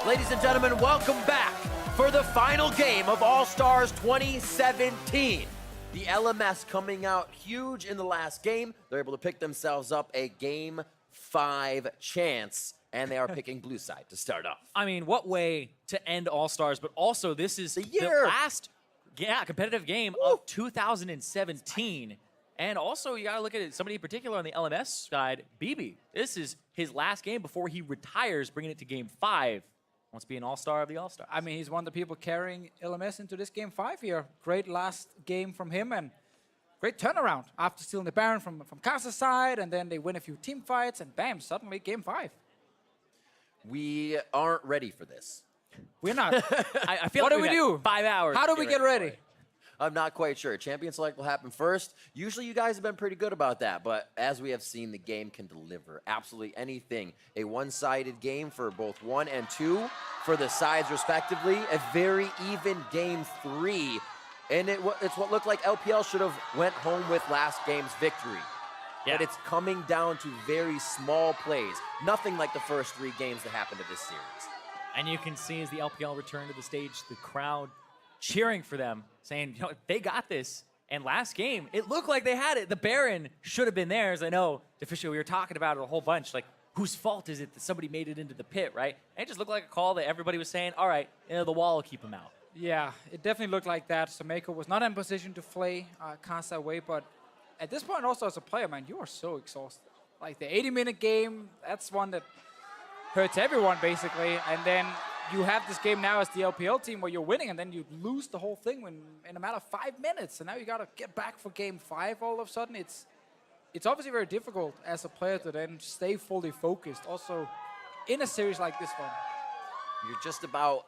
Ladies and gentlemen, welcome back for the final game of All-Stars 2017. The LMS coming out huge in the last game. They're able to pick themselves up a Game 5 chance, and they are picking blue side to start off. I mean, what way to end All-Stars, but also this is the last competitive game of 2017. And also, you got to look at it, somebody in particular on the LMS side, Bebe. This is his last game before he retires, bringing it to Game 5. Wants to be an all-star of the all-stars. I mean, he's one of the people carrying LMS into this Game 5 here. Great last game from him and great turnaround after stealing the Baron from Karsa's side, and then they win a few team fights, and bam, suddenly Game 5. We aren't ready for this. We're not. I feel what like do we do? 5 hours. How do we get ready? I'm not quite sure. Champion select will happen first. Usually you guys have been pretty good about that, but as we have seen, the game can deliver absolutely anything. A one-sided game for both 1 and 2 for the sides respectively. A very even Game 3. And it's what looked like LPL should have went home with last game's victory. Yeah. But it's coming down to very small plays. Nothing like the first 3 games that happened to this series. And you can see as the LPL return to the stage, the crowd cheering for them, saying, you know, they got this. And last game, it looked like they had it. The Baron should have been theirs. I know, officially, we were talking about it a whole bunch. Like, whose fault is it that somebody made it into the pit, right? And it just looked like a call that everybody was saying, all right, you know, the wall will keep them out. Yeah, it definitely looked like that. So Meiko was not in position to flay Karsa away, but at this point also as a player, man, you are so exhausted. Like the 80-minute game, that's one that hurts everyone basically. And then you have this game now as the LPL team where you're winning, and then you lose the whole thing in a matter of 5 minutes. And now you got to get back for Game 5 all of a sudden. It's obviously very difficult as a player to then stay fully focused. Also, in a series like this one. You're just about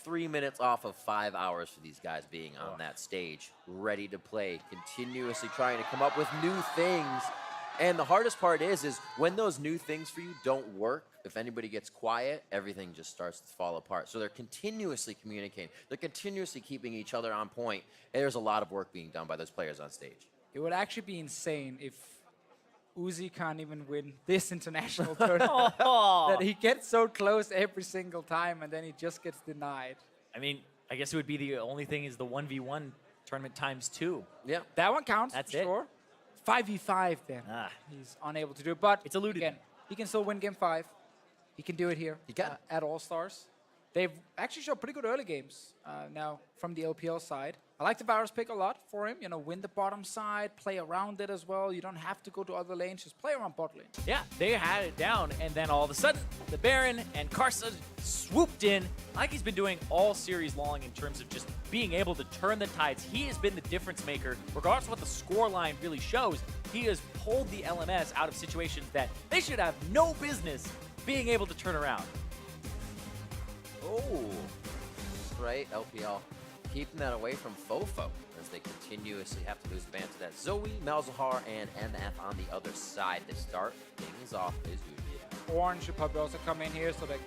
3 minutes off of 5 hours for these guys being on that stage, ready to play, continuously trying to come up with new things. And the hardest part is when those new things for you don't work, if anybody gets quiet, everything just starts to fall apart. So they're continuously communicating. They're continuously keeping each other on point. And there's a lot of work being done by those players on stage. It would actually be insane if Uzi can't even win this international tournament. That he gets so close every single time and then he just gets denied. I mean, I guess it would be the only thing is the 1v1 tournament ×2. Yeah. That one counts. That's for it. Sure. 5v5 then. He's unable to do it, but it's eluded. Again, he can still win Game 5. He can do it here at All-Stars. They've actually showed pretty good early games now from the LPL side. I like the Varus pick a lot for him. You know, win the bottom side, play around it as well. You don't have to go to other lanes, just play around bot lane. Yeah, they had it down, and then all of a sudden, the Baron and Karsa swooped in like he's been doing all series long in terms of just being able to turn the tides. He has been the difference maker. Regardless of what the score line really shows, he has pulled the LMS out of situations that they should have no business being able to turn around. Oh, right, LPL keeping that away from FoFo as they continuously have to lose ban to that. Zoe, Malzahar, and MF on the other side to start things off as usual. Orange should probably also come in here, so they're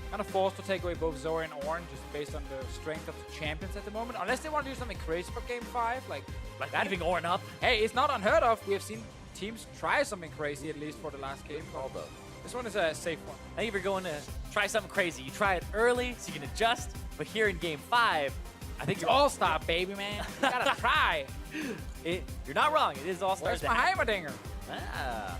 kind of forced to take away both Zoe and Orange just based on the strength of the champions at the moment. Unless they want to do something crazy for Game 5, like that. Leaving Orange up. Hey, it's not unheard of. We have seen teams try something crazy, at least for the last game. Although this one is a safe one. Now you're going to try something crazy. You try it early so you can adjust, but here in Game 5, I think you're all-star, baby, man. You gotta try. You're not wrong. It is all-stars. Where's my Heimerdinger? I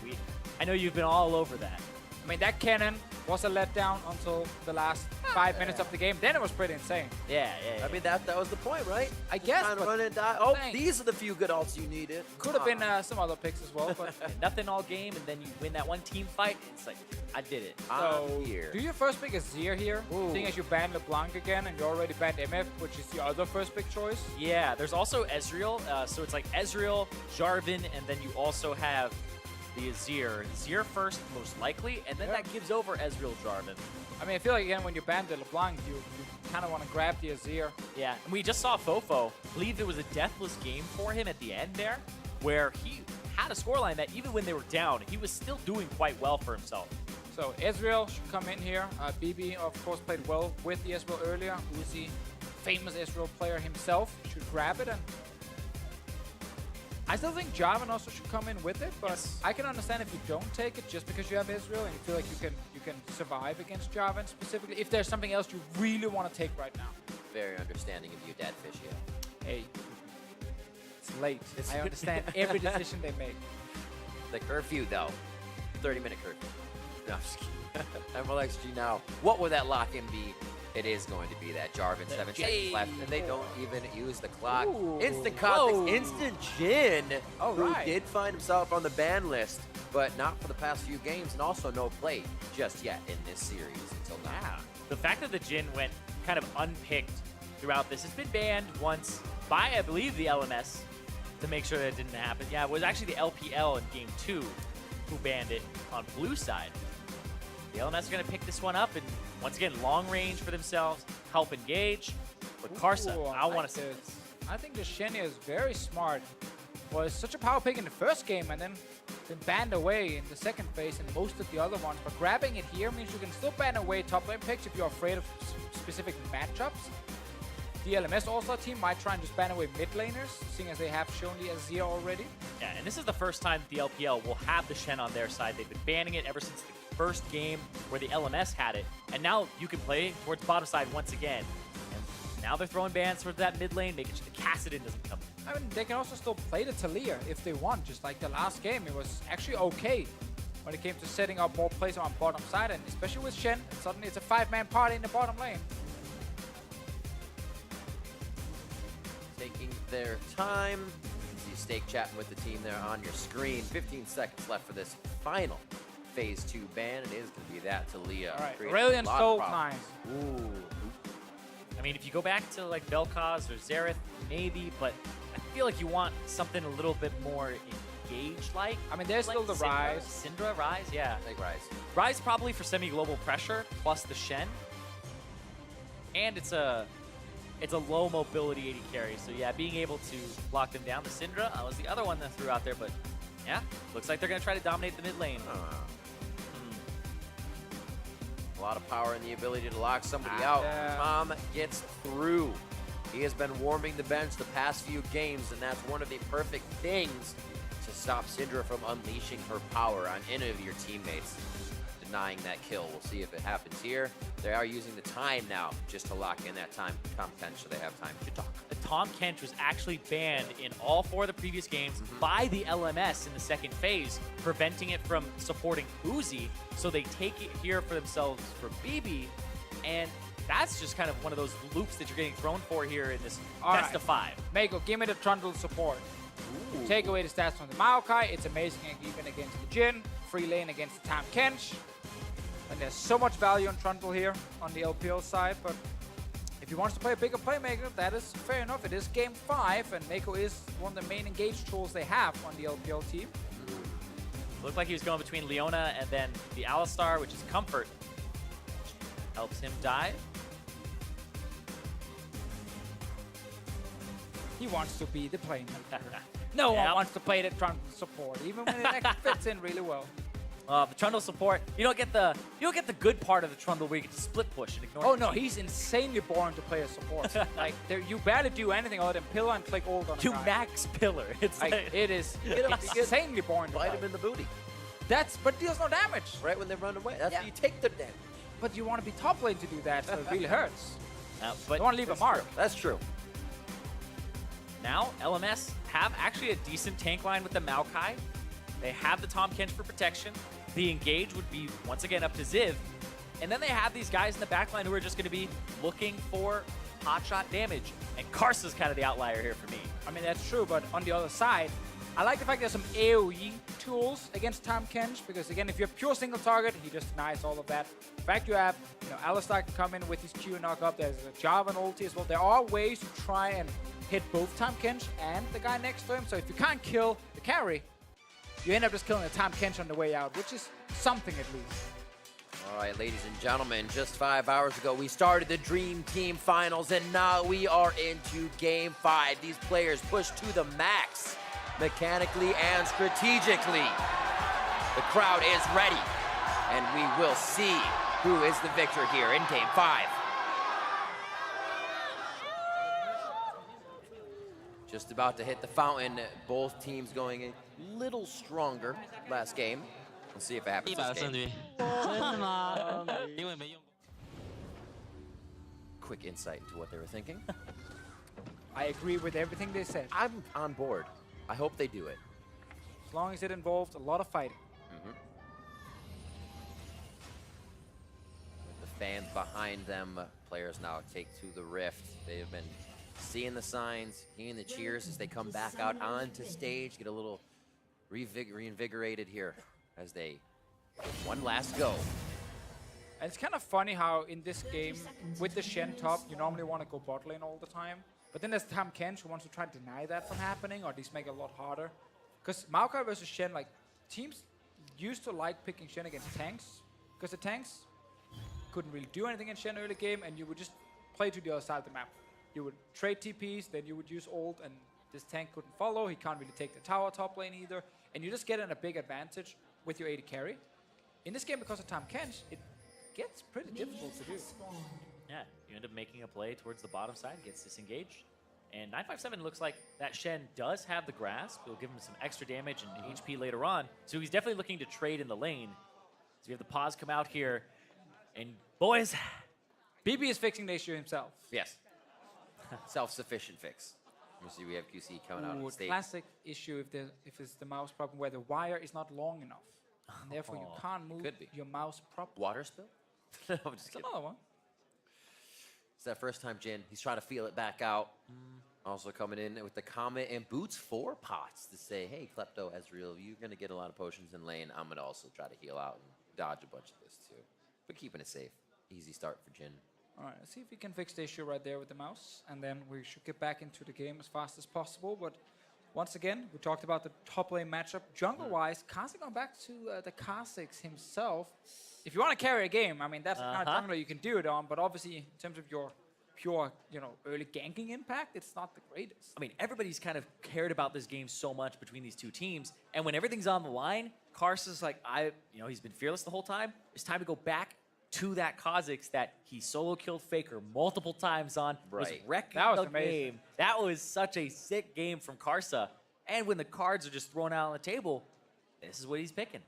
mean, I know you've been all over that. I mean, that cannon was a letdown until the last 5 minutes of the game. Then it was pretty insane. Yeah. I mean, that was the point, right? I guess. Trying to run and die. Oh, these are the few good ults you needed. Could have been some other picks as well, but nothing all game, and then you win that one team fight. It's like, I did it. So, do you first pick Azir here? Ooh. Seeing as you banned LeBlanc again, and you already banned MF, which is the other first pick choice? Yeah, there's also Ezreal. So it's like Ezreal, Jarvan, and then you also have the Azir. Azir first, most likely, and then that gives over Ezreal, Jarvan. I mean, I feel like, again, when you ban the LeBlanc, you kind of want to grab the Azir. Yeah, and we just saw FoFo. I believe it was a deathless game for him at the end there, where he had a scoreline that even when they were down, he was still doing quite well for himself. So Ezreal should come in here. Bebe, of course, played well with the Ezreal earlier. Uzi, famous Ezreal player himself, should grab it. And I still think Jarvan also should come in with it, but I can understand if you don't take it just because you have Ezreal and you feel like you can can survive against Jarvan specifically, if there's something else you really want to take right now. Very understanding of you, Dad Fish, yeah. Hey, it's late. I understand every decision they make. The curfew, though. 30-minute curfew. No, I'm just kidding. Mlxg now. What would that lock-in be? It is going to be that Jarvan. 7 seconds left, and they don't even use the clock. Ooh. Instant context, instant Jhin, who right. did find himself on the ban list, but not for the past few games, and also no play just yet in this series until now. Yeah. The fact that the Jhin went kind of unpicked throughout this, has been banned once by, I believe, the LMS to make sure that it didn't happen. Yeah, it was actually the LPL in Game 2 who banned it on blue side. The LMS are going to pick this one up and, once again, long range for themselves, help engage. But Karsa, Ooh, I want to see this. I think the Shen is very smart. Was such a power pick in the first game and then been banned away in the second phase and most of the other ones. But grabbing it here means you can still ban away top lane picks if you're afraid of specific matchups. The LMS All-Star team might try and just ban away mid laners, seeing as they have shown the Azir already. Yeah, and this is the first time the LPL will have the Shen on their side. They've been banning it ever since the first game where the LMS had it. And now you can play towards bottom side once again. And now they're throwing bans towards that mid lane, making sure the Kassadin doesn't come in. I mean, they can also still play the Talia if they want, just like the last game. It was actually okay when it came to setting up more plays on bottom side, and especially with Shen, and suddenly it's a 5-man party in the bottom lane. Taking their time. You can see Stake chatting with the team there on your screen. 15 seconds left for this final Phase 2 ban. It is going to be that Talia. All right, creating a Aurelion lot of Soul problems. Time. Ooh. I mean, if you go back to like Vel'Koz or Xerath, maybe, but I feel like you want something a little bit more engaged-like. I mean, there's like still the Syndra. Rise. Syndra, Rise, yeah. Big Rise. Rise probably for semi-global pressure, plus the Shen. And it's a low mobility AD carry, so yeah, being able to lock them down. The Syndra was the other one that threw out there, but yeah, looks like they're going to try to dominate the mid lane. A lot of power and the ability to lock somebody out. Tahm gets through. He has been warming the bench the past few games, and that's one of the perfect things to stop Syndra from unleashing her power on any of your teammates. Denying that kill. We'll see if it happens here. They are using the time now just to lock in that time. Tahm Kench, so they have time to talk. The Tahm Kench was actually banned in all 4 of the previous games by the LMS in the second phase, preventing it from supporting Uzi, so they take it here for themselves for Bebe, and that's just kind of one of those loops that you're getting thrown for here in this best of 5. Meiko, give me the Trundle support. Take away the stats from the Maokai. It's amazing even against the Jhin. Free lane against the Tahm Kench. And there's so much value on Trundle here on the LPL side, but if he wants to play a bigger playmaker, that is fair enough. It is game 5, and Meiko is one of the main engaged tools they have on the LPL team. Looked like he was going between Leona and then the Alistar, which is comfort. Helps him dive. He wants to be the playmaker. No one wants to play the Trundle support, even when it actually fits in really well. The Trundle support, you don't get the good part of the Trundle where you get to split push and ignore. Oh no, he's insanely boring to play as support. Like you barely do anything other than pillar and click ult on a You guy. max pillar. It's like it is insanely boring to Bite play. him in the booty. But deals no damage. Right when they run away. That's how you take the damage. But you want to be top lane to do that, so it really hurts. but You want to leave a mark. True. That's true. now LMS have actually a decent tank line with the Maokai. They have the Tahm Kench for protection. The engage would be, once again, up to Ziv. And then they have these guys in the backline who are just going to be looking for hotshot damage. And Karsa's kind of the outlier here for me. I mean, that's true, but on the other side, I like the fact there's some AoE tools against Tahm Kench, because again, if you're pure single target, he just denies all of that. In fact, you have, Alistar can come in with his Q knock up. There's a Jarvan ulti as well. There are ways to try and hit both Tahm Kench and the guy next to him. So if you can't kill the carry, you end up just killing the Tahm Kench on the way out, which is something at least. All right, ladies and gentlemen, just 5 hours ago, we started the Dream Team Finals, and now we are into Game 5. These players pushed to the max, mechanically and strategically. The crowd is ready, and we will see who is the victor here in Game 5. Just about to hit the fountain, both teams going a little stronger last game. Let's see if it happens 100% this 胜 game. 率，真的吗？因为没用过。 Quick insight into what they were thinking. I agree with everything they said. I'm on board. I hope they do it. As long as it involved a lot of fighting. With the fans behind them, players now take to the rift. They've been seeing the signs, hearing the cheers as they come back out onto stage, get a little reinvigorated here as they one last go. And it's kind of funny how in this game, with the Shen top, you normally want to go bot lane all the time. But then there's Tahm Kench who wants to try to deny that from happening, or at least make it a lot harder. Because Maokai versus Shen, like, teams used to like picking Shen against tanks, because the tanks couldn't really do anything in Shen early game, and you would just play to the other side of the map. You would trade TPs, then you would use ult, and this tank couldn't follow. He can't really take the tower top lane either. And you just get in a big advantage with your AD carry. In this game, because of Tahm Kench, it gets pretty difficult to do. Yeah, you end up making a play towards the bottom side, gets disengaged. And 957 looks like that Shen does have the grasp. It'll give him some extra damage and HP later on. So he's definitely looking to trade in the lane. So we have the pause come out here. And boys, Bebe is fixing the issue himself. Yes. Self-sufficient fix. You see we have QC coming out on stage. Classic issue if it's the mouse problem where the wire is not long enough. And therefore you can't move your mouse properly. Water spill? No, I'm just It's kidding. another one. It's that first time Jhin. He's trying to feel it back out. Also coming in with the comment and boots 4 pots to say, hey, Klepto, Ezreal, you're going to get a lot of potions in lane. I'm going to also try to heal out and dodge a bunch of this too. But keeping it safe. Easy start for Jhin. All right, let's see if we can fix the issue right there with the mouse. And then we should get back into the game as fast as possible. But once again, we talked about the top lane matchup. Jungle-wise, Karsa going back to the Kha'Zix himself. If you want to carry a game, I mean, that's the kind of jungler you can do it on. But obviously, in terms of your pure, early ganking impact, it's not the greatest. I mean, everybody's kind of cared about this game so much between these two teams. And when everything's on the line, Karsa's like, he's been fearless the whole time. It's time to go back to that Kha'Zix that he solo killed Faker multiple times on. Was wrecking the game. That was such a sick game from Karsa. And when the cards are just thrown out on the table, this is what he's picking.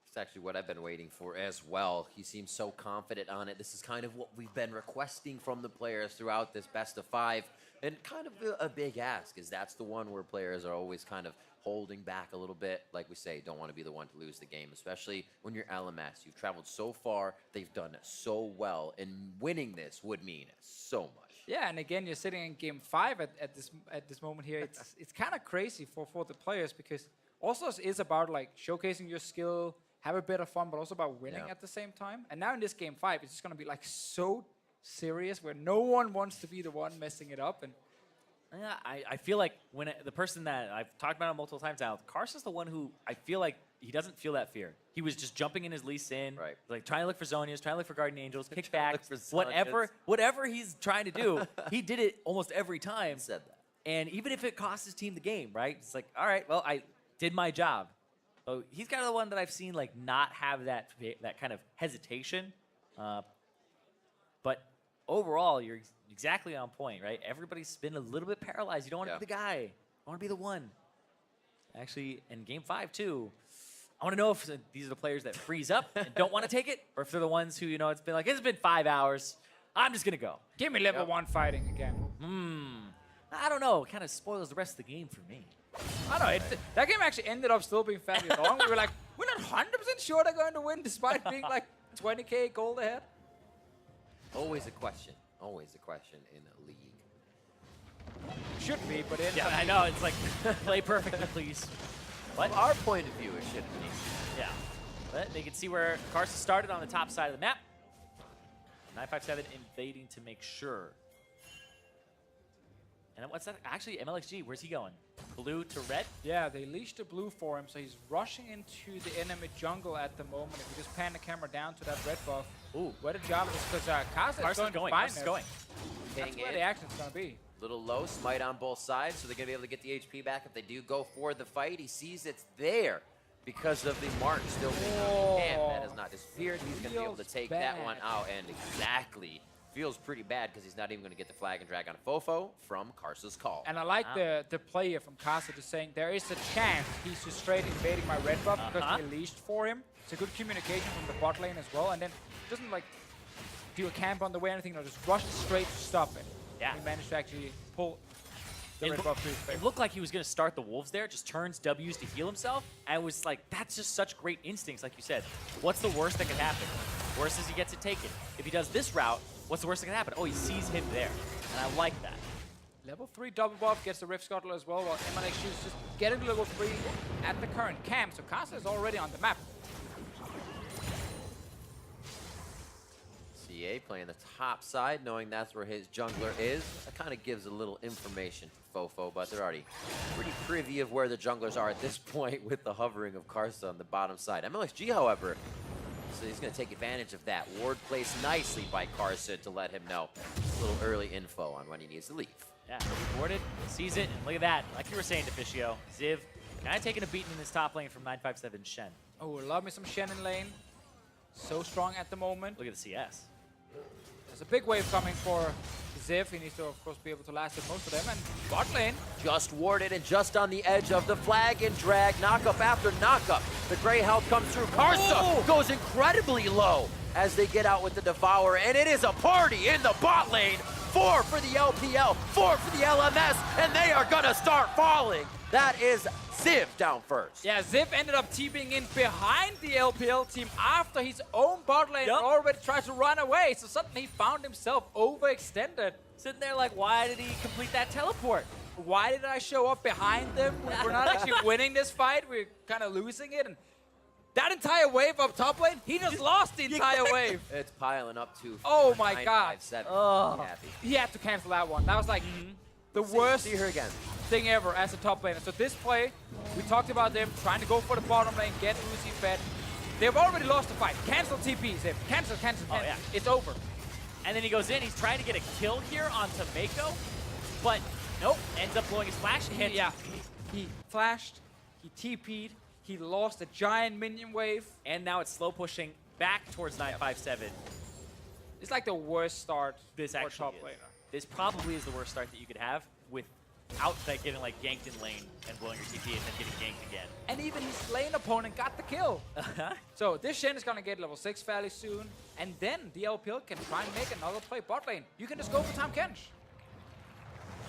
It's actually what I've been waiting for as well. He seems so confident on it. This is kind of what we've been requesting from the players throughout this best of 5. And kind of a big ask, is that's the one where players are always kind of holding back a little bit. Like we say, don't want to be the one to lose the game, especially when you're LMS. You've traveled so far, they've done so well, and winning this would mean so much. Yeah, and again, you're sitting in game 5 at this moment here. It's kind of crazy for the players, because also is about like showcasing your skill, have a bit of fun, but also about winning at the same time. And now in this game 5, it's just going to be like so serious, where no one wants to be the one messing it up. And yeah, I feel like when the person that I've talked about multiple times now, Karsa's the one who I feel like he doesn't feel that fear. He was just jumping in his Lee Sin, like trying to look for Zonias, trying to look for Guardian Angels, kickbacks, whatever he's trying to do, he did it almost every time. He said that. And even if it cost his team the game, right? It's like, all right, well, I did my job. So he's kind of the one that I've seen like not have that kind of hesitation. But overall, you're exactly on point, right? Everybody's been a little bit paralyzed. You don't want to be the guy. You want to be the one. Actually, in game 5 too, I want to know if these are the players that freeze up and don't want to take it, or if they're the ones who, it's been 5 hours. I'm just going to go. Give me level 1 fighting again. I don't know. It kind of spoils the rest of the game for me. I don't know. That game actually ended up still being fairly long. We were like, we're not 100% sure they're going to win, despite being like 20k gold ahead. Always a question. Always a question in a league. Should be, but in I know. It's like, play perfectly, please. What? From our point of view, it shouldn't be. Yeah. But they can see where Karsa started on the top side of the map. 957 invading to make sure. And what's that? Actually, Mlxg, where's he going? Blue to red? Yeah, they leashed the blue for him, so he's rushing into the enemy jungle at the moment. If you just pan the camera down to that red buff, where the job is, because Karsa is going to find him. That's where the action's going to be. Little low, smite on both sides, so they're going to be able to get the HP back if they do go for the fight. He sees it's there because of the mark still being on his hand. That has not disappeared. He's going to be able to take that one out, and exactly feels pretty bad because he's not even going to get the flag and drag on FoFo from Karsa's call. And I like the play here from Karsa just saying there is a chance he's just straight invading my red buff because we leashed for him. It's a good communication from the bot lane as well, and then doesn't like do a camp on the way or anything, no, just rush straight to stop it. Yeah. He managed to actually pull the red buff to his face. It looked like he was going to start the Wolves there, just turns W's to heal himself, and was like, that's just such great instincts, like you said. What's the worst that can happen? Worst is he gets it taken. If he does this route, what's the worst that can happen? Oh, he sees him there, and I like that. Level 3 double buff gets the Rift Scuttle as well, while Mlxg is just getting to level 3 at the current camp, so Karsa is already on the map. Xiye playing the top side, knowing that's where his jungler is. That kind of gives a little information to FoFo, but they're already pretty privy of where the junglers are at this point with the hovering of Karsa on the bottom side. Mlxg, however, so he's going to take advantage of that. Ward placed nicely by Karsa to let him know a little early info on when he needs to leave. Yeah, boarded, sees it, and look at that. Like you were saying, Deficio, Ziv kind of taking a beating in this top lane from 957 Shen. Oh, love me some Shen in lane. So strong at the moment. Look at the CS. There's a big wave coming for Ziv. He needs to, of course, be able to last at most of them. And bot lane. Just warded and just on the edge of the flag and drag. Knockup after knockup. The gray health comes through. Karsa goes incredibly low as they get out with the Devourer. And it is a party in the bot lane. 4 for the LPL, 4 for the LMS, and they are going to start falling. That is Ziv down first. Yeah, Ziv ended up TPing in behind the LPL team after his own bot lane already tried to run away. So suddenly he found himself overextended. Sitting there like, why did he complete that teleport? Why did I show up behind them? We're not actually winning this fight. We're kind of losing it. And that entire wave up top lane, he just lost the entire wave. It's piling up to Oh my god. 957. Oh. Happy. He had to cancel that one. That was like the worst See her again. thing ever as a top laner. So this play, we talked about them trying to go for the bottom lane, get Uzi fed. They've already lost the fight. Cancel TP, Ziv. Cancel. Oh, yeah. It's over. And then he goes in, he's trying to get a kill here onto Meiko, but nope, ends up blowing his flash. He flashed, he TP'd, he lost a giant minion wave. And now it's slow pushing back towards 957. It's like the worst start This for actually top is. laner. This probably is the worst start that you could have without like getting like ganked in lane and blowing your TP and then getting ganked again. And even his lane opponent got the kill. So this Shen is going to get level 6 fairly soon. And then the LPL can try and make another play bot lane. You can just go for Tahm Kench.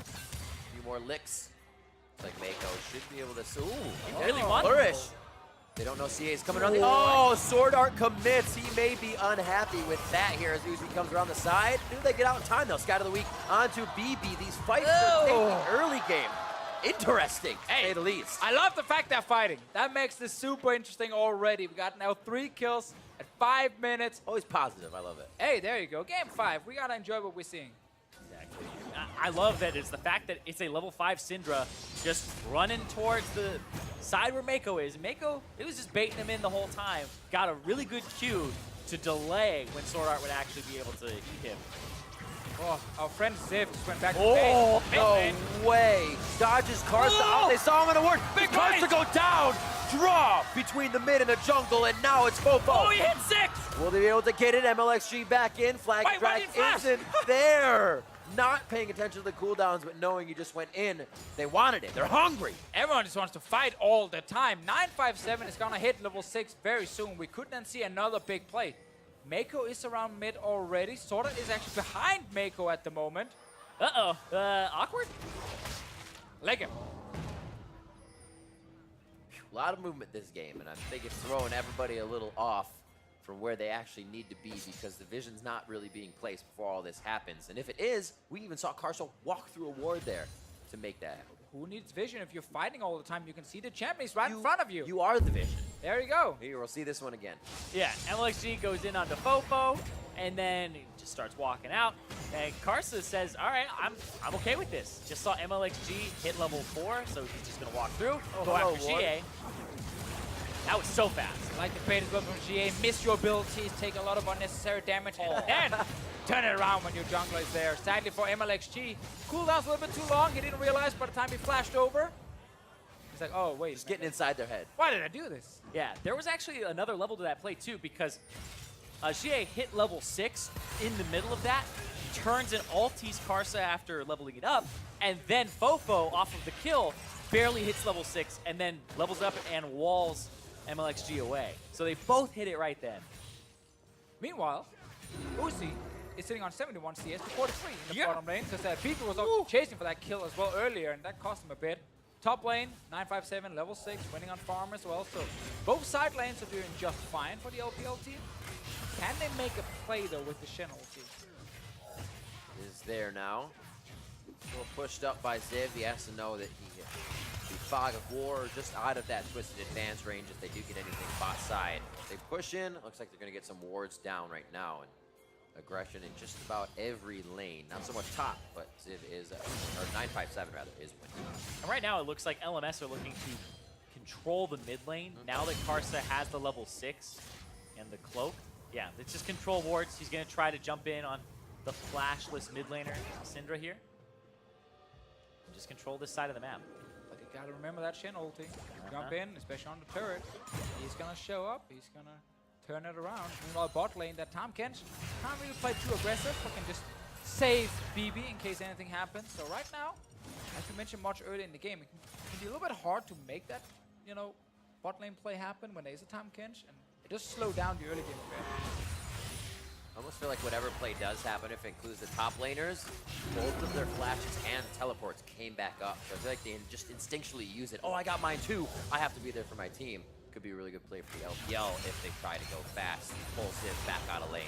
A few more licks. It's like Meiko should be able to... Ooh, He really won. flourish. They don't know Xiye is coming around the... Oh, SwordArt commits. He may be unhappy with that here as Uzi comes around the side. Do they get out in time, though? Scout of the week onto Bebe. These fights are taking early game. Interesting, to say the least. I love the fact they're fighting. That makes this super interesting already. We got now 3 kills at 5 minutes. Always positive. I love it. Hey, there you go. Game 5. We got to enjoy what we're seeing. Exactly. I love that it's the fact that it's a level 5 Syndra just running towards the side where Meiko is. Meiko, it was just baiting him in the whole time. Got a really good cue to delay when SwordArt would actually be able to eat him. Oh, our friend Ziv just went back to Oh, base. no way. Dodges Karsa out. They saw him in a ward. Big Karsa fight. go down. Draw between the mid and the jungle, and now it's FoFo. Oh, he hit 6! Will they be able to get it? Mlxg back in. Flag Wait, why drag did he flash? isn't there. Not paying attention to the cooldowns, but knowing you just went in. They wanted it. They're hungry. Everyone just wants to fight all the time. 957 is going to hit level 6 very soon. We could then see another big play. Meiko is around mid already. SwordArt is actually behind Meiko at the moment. Uh-oh. Awkward? Leg him. A lot of movement this game, and I think it's throwing everybody a little off from where they actually need to be because the vision's not really being placed before all this happens. And if it is, we even saw Karsa walk through a ward there to make that happen. Who needs vision? If you're fighting all the time, you can see the champion is right in front of you. You are the vision. There you go. Here, we'll see this one again. Yeah, Mlxg goes in onto FoFo, and then he just starts walking out. And Karsa says, all right, I'm okay with this. Just saw Mlxg hit level 4, so he's just going to walk through, go hello, after Ward. Xiye. That was so fast. Like the bait as well from Xiye. Miss your abilities, take a lot of unnecessary damage, and then turn it around when your jungler is there. Sadly for Mlxg, cooldown's a little bit too long. He didn't realize by the time he flashed over. He's like, oh, wait. Just getting inside their head. Why did I do this? Yeah, there was actually another level to that play, too, because Xiye hit level 6 in the middle of that, turns and ulties Karsa after leveling it up, and then FoFo off of the kill barely hits level 6 and then levels up and walls Mlxg away. So they both hit it right then. Meanwhile, Uzi is sitting on 71 CS to 43 in the Yeah. bottom lane, because Bebe was also chasing for that kill as well earlier, and that cost him a bit. Top lane, 957, level 6, winning on farm as well. So both side lanes are doing just fine for the LPL team. Can they make a play though with the Shen ulti? Is there now. A little pushed up by Ziv. He has to know that he hit the Fog of War just out of that twisted advance range if they do get anything bot side. They push in. Looks like they're going to get some wards down right now. And aggression in just about every lane. Not so much top, but Ziv is, or 957 rather, is winning. And right now it looks like LMS are looking to control the mid lane. Now that Karsa has the level 6 and the cloak. Yeah, it's just control wards. He's going to try to jump in on the flashless mid laner, Syndra here. And just control this side of the map. But you gotta remember that Shen ulti. Jump in, especially on the turret. He's gonna show up, he's gonna turn it around. Meanwhile, bot lane, that Tahm Kench can't really play too aggressive, but can just save Bebe in case anything happens. So right now, as we mentioned much earlier in the game, it can be a little bit hard to make that, you know, bot lane play happen when there's a Tahm Kench, and it does slow down the early game a bit. I almost feel like whatever play does happen, if it includes the top laners, both of their flashes and teleports came back up. So I feel like they just instinctually use it. Oh, I got mine too. I have to be there for my team. Could be a really good play for the LPL if they try to go fast, pull Civ back out of lane.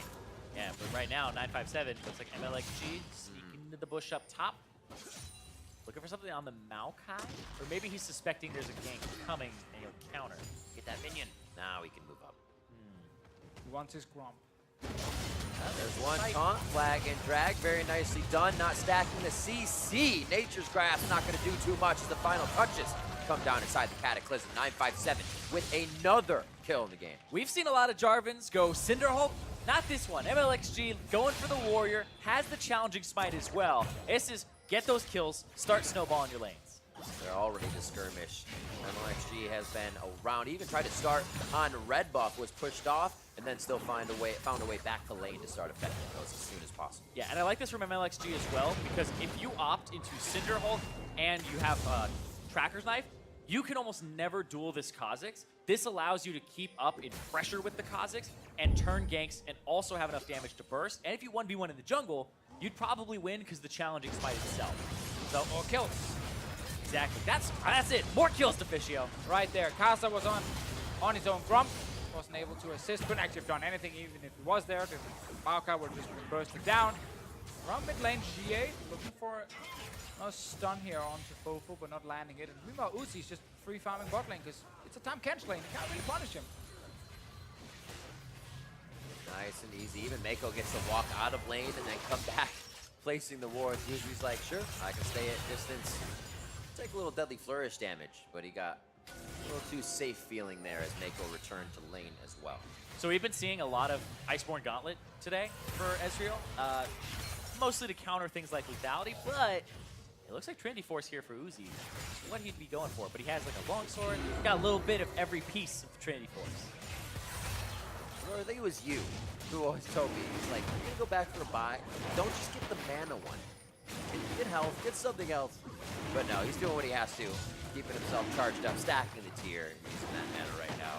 Yeah, but right now, 957 looks like Mlxg sneaking into the bush up top. Looking for something on the Maokai? Or maybe he's suspecting there's a gank coming and he'll counter. Get that minion. Now we can move up. He wants his Grump. There's one taunt, flag and drag, very nicely done, not stacking the CC. Nature's Grasp not going to do too much as the final touches come down inside the Cataclysm. 957 with another kill in the game. We've seen a lot of Jarvans go Cinderhulk. Not this one. Mlxg going for the Warrior, has the challenging smite as well. This is get those kills, start snowballing your lanes. They're all ready to skirmish. Mlxg has been around. He even tried to start on red buff, was pushed off, and then still found a way back to lane to start affecting those as soon as possible. Yeah, and I like this from Mlxg as well, because if you opt into Cinderhulk and you have Tracker's Knife, you can almost never duel this Kha'Zix. This allows you to keep up in pressure with the Kha'Zix and turn ganks and also have enough damage to burst. And if you 1v1 in the jungle, you'd probably win because the challenging smite itself. So, More kills. exactly. That's it. More kills to Fischio. Right there. Karsa was on his own Grump. Wasn't able to assist. Couldn't actually have done anything even if he was there. The Maokai would just been bursting down. Around mid lane, Xiye looking for a stun here onto FoFo, but not landing it. And meanwhile, Uzi's just free farming bot lane because it's a Tahm Kench lane. You can't really punish him. Nice and easy. Even Meiko gets to walk out of lane and then come back, placing the wards. Uzi's like, sure, I can stay at distance. Take a little deadly flourish damage, but he got a little too safe feeling there as Meiko returned to lane as well. So we've been seeing a lot of Iceborne Gauntlet today for Ezreal, mostly to counter things like lethality, but it looks like Trinity Force here for Uzi. What he'd be going for, but he has like a longsword. Got a little bit of every piece of Trinity Force. Or I think it was you who always told me, he's like, you're gonna go back for a buy. Don't just get the mana one. Get health, get something else. But no, he's doing what he has to, keeping himself charged up, stacking the tier, and using that mana right now.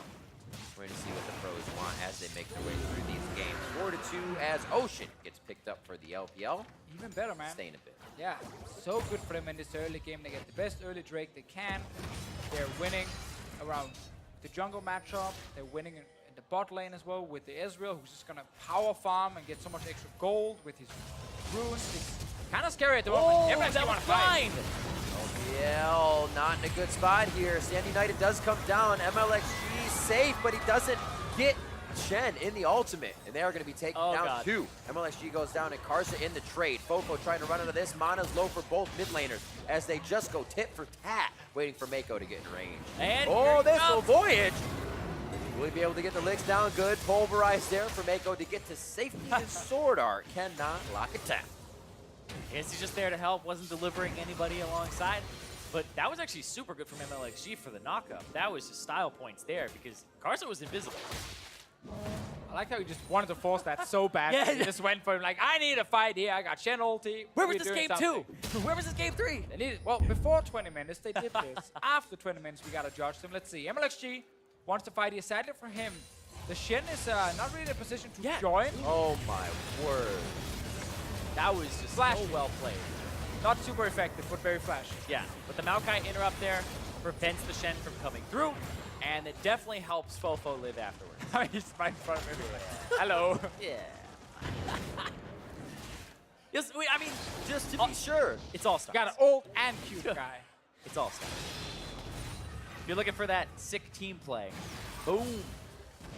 We're going to see what the pros want as they make their way through these games. 4-2 as Ocean gets picked up for the LPL. Even better, man. Staying a bit. Yeah, so good for them in this early game. They get the best early Drake they can. They're winning around the jungle matchup. They're winning in the bot lane as well with the Ezreal, who's just going to power farm and get so much extra gold with his runes. It's kind of scary at the moment. Oh, Everyone's that was gonna fight. blind! LPL not in a good spot here. Stand United does come down. Mlxg safe, but he doesn't get Shen in the ultimate, and they are going to be taken down too. MLXG goes down and Karsa in the trade. FoFo trying to run into this. Mana's low for both mid laners as they just go tit for tat, waiting for Meiko to get in range. And oh, this will voyage. Will he be able to get the licks down? Good. Pulverized there for Meiko to get to safety. And SwordArt cannot lock it down. Yes, he's just there to help, wasn't delivering anybody alongside. But that was actually super good from MLXG for the knockup. That was just style points there because Karsa was invisible. I like how he just wanted to force that so bad. Yeah. He just went for him like, I need a fight here. I got Shen ulti. Where was We're this doing game something. 2? Where was this game 3? They needed, well, before 20 minutes, they did this. After 20 minutes, we got to judge them. Let's see. Mlxg wants to fight here. Sadly for him, the Shen is not really in a position to join. Oh my word. That was just Flash. so well played. Not super effective, but very flashy. Yeah, but the Maokai interrupt there prevents the Shen from coming through, and it definitely helps FoFo live afterwards. I mean, he's right in front of everyone. Hello. Yeah. Yes, I mean, Just to be sure. it's All-Stars. Got an old and cute guy. It's All-Stars. If you're looking for that sick team play, boom.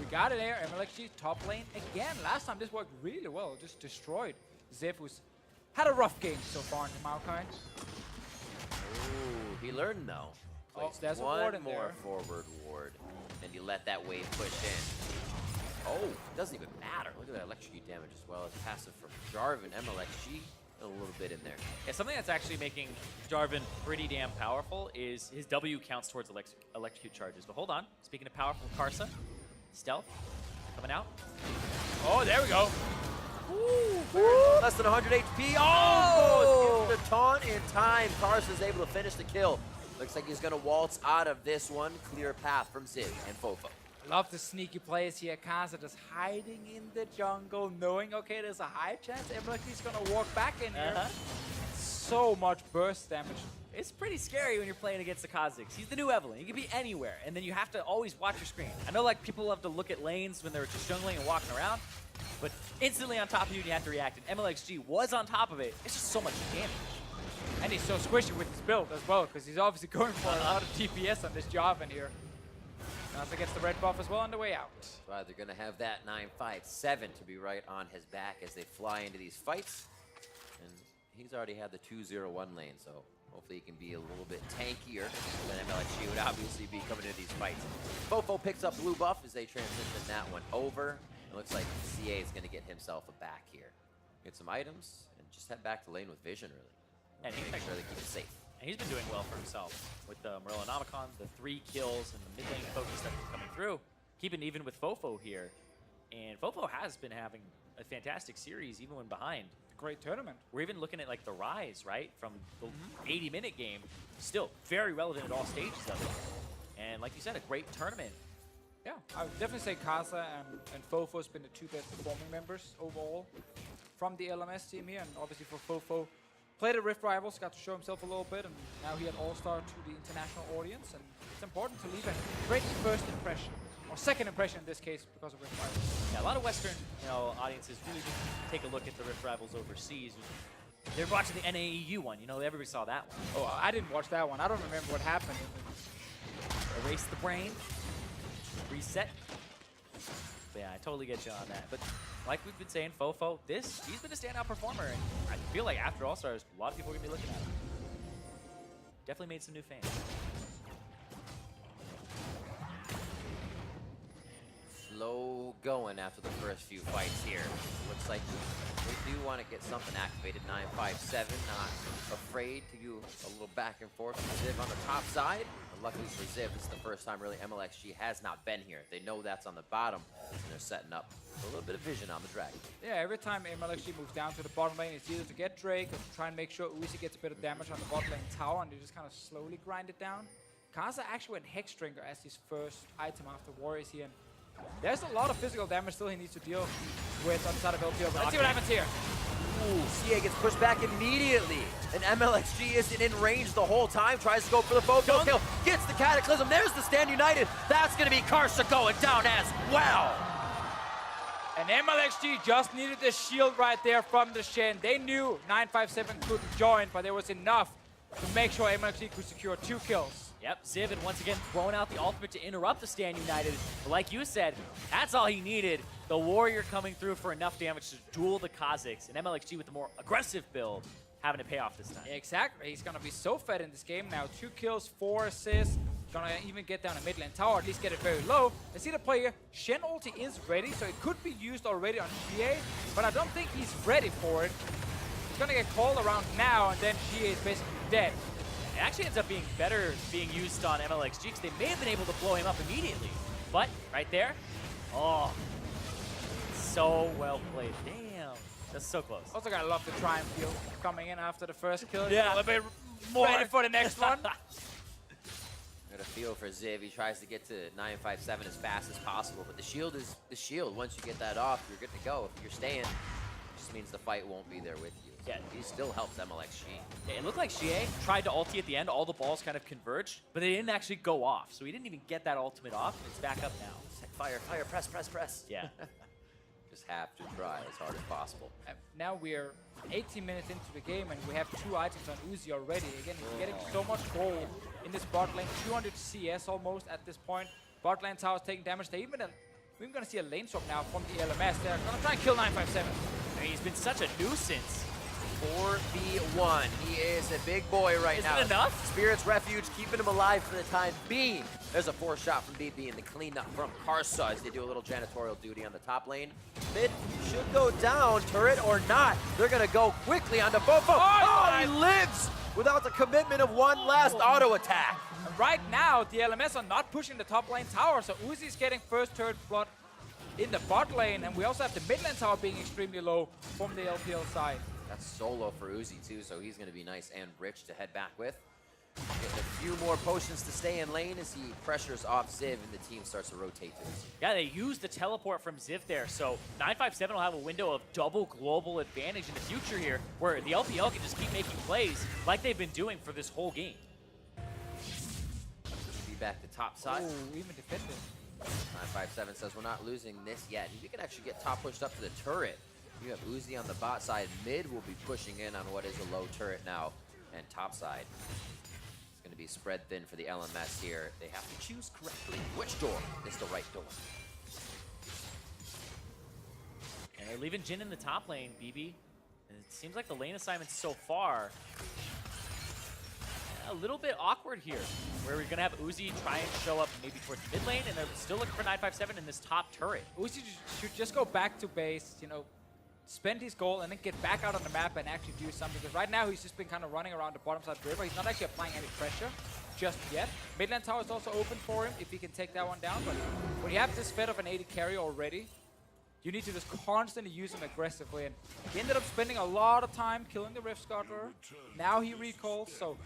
We got it there. Mlxg top lane again. Last time this worked really well. Just destroyed Ziv, who's had a rough game so far in the Maokai. Ooh, he learned though. Oh, Placed there's a one ward in more there. forward ward, and you let that wave push in. Oh, it doesn't even matter. Look at that electrocute damage as well as passive from Jarvan. Mlxg a little bit in there. Yeah, something that's actually making Jarvan pretty damn powerful is his W counts towards electrocute charges. But hold on, speaking of powerful, Karsa, stealth, coming out. Oh, there we go. Ooh, less than 100 HP. Oh! Gives the taunt in time. Karsa's able to finish the kill. Looks like he's going to waltz out of this one. Clear path from Ziv and FoFo. Love the sneaky plays here. Karsa just hiding in the jungle, knowing, okay, there's a high chance Mlxg's going to walk back in here. So much burst damage. It's pretty scary when you're playing against the Kha'Zix. He's the new Evelyn. He can be anywhere, and then you have to always watch your screen. I know like people love to look at lanes when they're just jungling and walking around, but instantly on top of you, and you have to react. And Mlxg was on top of it. It's just so much damage. And he's so squishy with his build as well, because he's obviously going for a lot of DPS on this Jarvan here. Karsa gets the red buff as well on the way out. Well, they're going to have that 9-5-7 to be right on his back as they fly into these fights. And he's already had the 2-0-1 lane, so hopefully he can be a little bit tankier than Mlxg would obviously be coming into these fights. FoFo picks up blue buff as they transition that one over. It looks like Xiye is going to get himself a back here. Get some items and just head back to lane with vision, really. And he's make sure they keep it safe. And he's been doing well for himself with the Mrellonomicon, the 3 kills, and the mid lane focus that's coming through. Keeping even with FoFo here. And FoFo has been having a fantastic series even when behind. Great tournament. We're even looking at like the rise, right? From the 80-minute game. Still very relevant at all stages of it. And like you said, a great tournament. Yeah, I would definitely say Karsa and FoFo has been the 2 best performing members overall from the LMS team here. And obviously for FoFo, played at Rift Rivals, got to show himself a little bit, and now he had All-Star to the international audience. And it's important to leave a great first impression, or second impression in this case, because of Rift Rivals. Yeah, a lot of Western audiences really do take a look at the Rift Rivals overseas. They're watching the NAEU one. You know, everybody saw that one. Oh, I didn't watch that one. I don't remember what happened. Erase the brain. Reset. But yeah, I totally get you on that. But like we've been saying, FoFo, he's been a standout performer. And I feel like after All-Stars, a lot of people are going to be looking at him. Definitely made some new fans. Slow going after the first few fights here. Looks like we do want to get something activated. 9-5-7, not afraid to do a little back and forth with Ziv on the top side. But luckily for Ziv, it's the first time really Mlxg has not been here. They know that's on the bottom, and they're setting up a little bit of vision on the dragon. Yeah, every time Mlxg moves down to the bottom lane, it's either to get Drake or to try and make sure Uzi gets a bit of damage on the bot lane tower, and they just kind of slowly grind it down. Karsa actually went Hexdrinker as his first item after Warriors here. And there's a lot of physical damage still he needs to deal with on the side of LPL. Let's see what happens here. Ooh, Xiye gets pushed back immediately. And Mlxg isn't in range the whole time. Tries to go for the FoFo kill. Gets the Cataclysm. There's the Stand United. That's going to be Karsa going down as well. And Mlxg just needed the shield right there from the Shen. They knew 957 couldn't join, but there was enough to make sure Mlxg could secure 2 kills. Yep, Ziv had once again thrown out the ultimate to interrupt the Stand United. But like you said, that's all he needed. The Warrior coming through for enough damage to duel the Kha'Zix. And Mlxg with the more aggressive build, having to pay off this time. Exactly. He's going to be so fed in this game now. 2 kills, 4 assists. Going to even get down a mid lane tower, at least get it very low. Let's see the player. Shen ulti is ready, so it could be used already on Xiye, but I don't think he's ready for it. He's going to get called around now, and then Xiye is basically dead. It actually ends up being better being used on Mlxg because they may have been able to blow him up immediately. But right there, oh, so well played. Damn. That's so close. Also gotta love the triumph feel coming in after the first kill. Yeah. A little bit more ready for the next one. Got a feel for Ziv. He tries to get to 957 as fast as possible, but the shield is the shield. Once you get that off, you're good to go. If you're staying, it just means the fight won't be there with you. So Yeah. he still helps Mlxg. Yeah, it looked like Xiye tried to ulti at the end. All the balls kind of converged, but they didn't actually go off. So he didn't even get that ultimate off, and it's back up now. Fire, fire, press, press, press. Yeah. Just have to try as hard as possible. Now we're 18 minutes into the game and we have 2 items on Uzi already. Again, he's getting so much gold in this bot lane. 200 CS almost at this point. Bot lane tower's taking damage. We're even gonna see a lane swap now from the LMS. They're gonna try and kill 957. I mean, he's been such a nuisance. 4v1. He is a big boy right now. Is it enough? Spirit's Refuge keeping him alive for the time being. There's a 4-shot from Bebe and the cleanup from Karsa as they do a little janitorial duty on the top lane. Mid should go down, turret or not. They're gonna go quickly onto FoFo. Oh, he lives without the commitment of one last auto attack. And right now, the LMS are not pushing the top lane tower, so Uzi's getting first turret blood in the bot lane, and we also have the mid lane tower being extremely low from the LPL side. That's solo for Uzi too, so he's gonna be nice and rich to head back with. Getting a few more potions to stay in lane as he pressures off Ziv and the team starts to rotate to Uzi. Yeah, they used the teleport from Ziv there, so 957 will have a window of double global advantage in the future here, where the LPL can just keep making plays like they've been doing for this whole game. Be back to top side. Oh, even defended. 957 says we're not losing this yet. We can actually get top pushed up to the turret. You have Uzi on the bot side. Mid will be pushing in on what is a low turret now. And top side is going to be spread thin for the LMS here. They have to choose correctly which door is the right door. And they're leaving Jhin in the top lane, Bebe. And it seems like the lane assignments so far a little bit awkward here, where we're going to have Uzi try and show up maybe towards the mid lane, and they're still looking for 957 in this top turret. Uzi should just go back to base, you know, spend his gold and then get back out on the map and actually do something. Because right now he's just been kind of running around the bottom side of the river. He's not actually applying any pressure just yet. Midland tower is also open for him if he can take that one down. But when you have this fed of an AD carry already, you need to just constantly use him aggressively. And he ended up spending a lot of time killing the Rift Scuttler. Now he recalls, so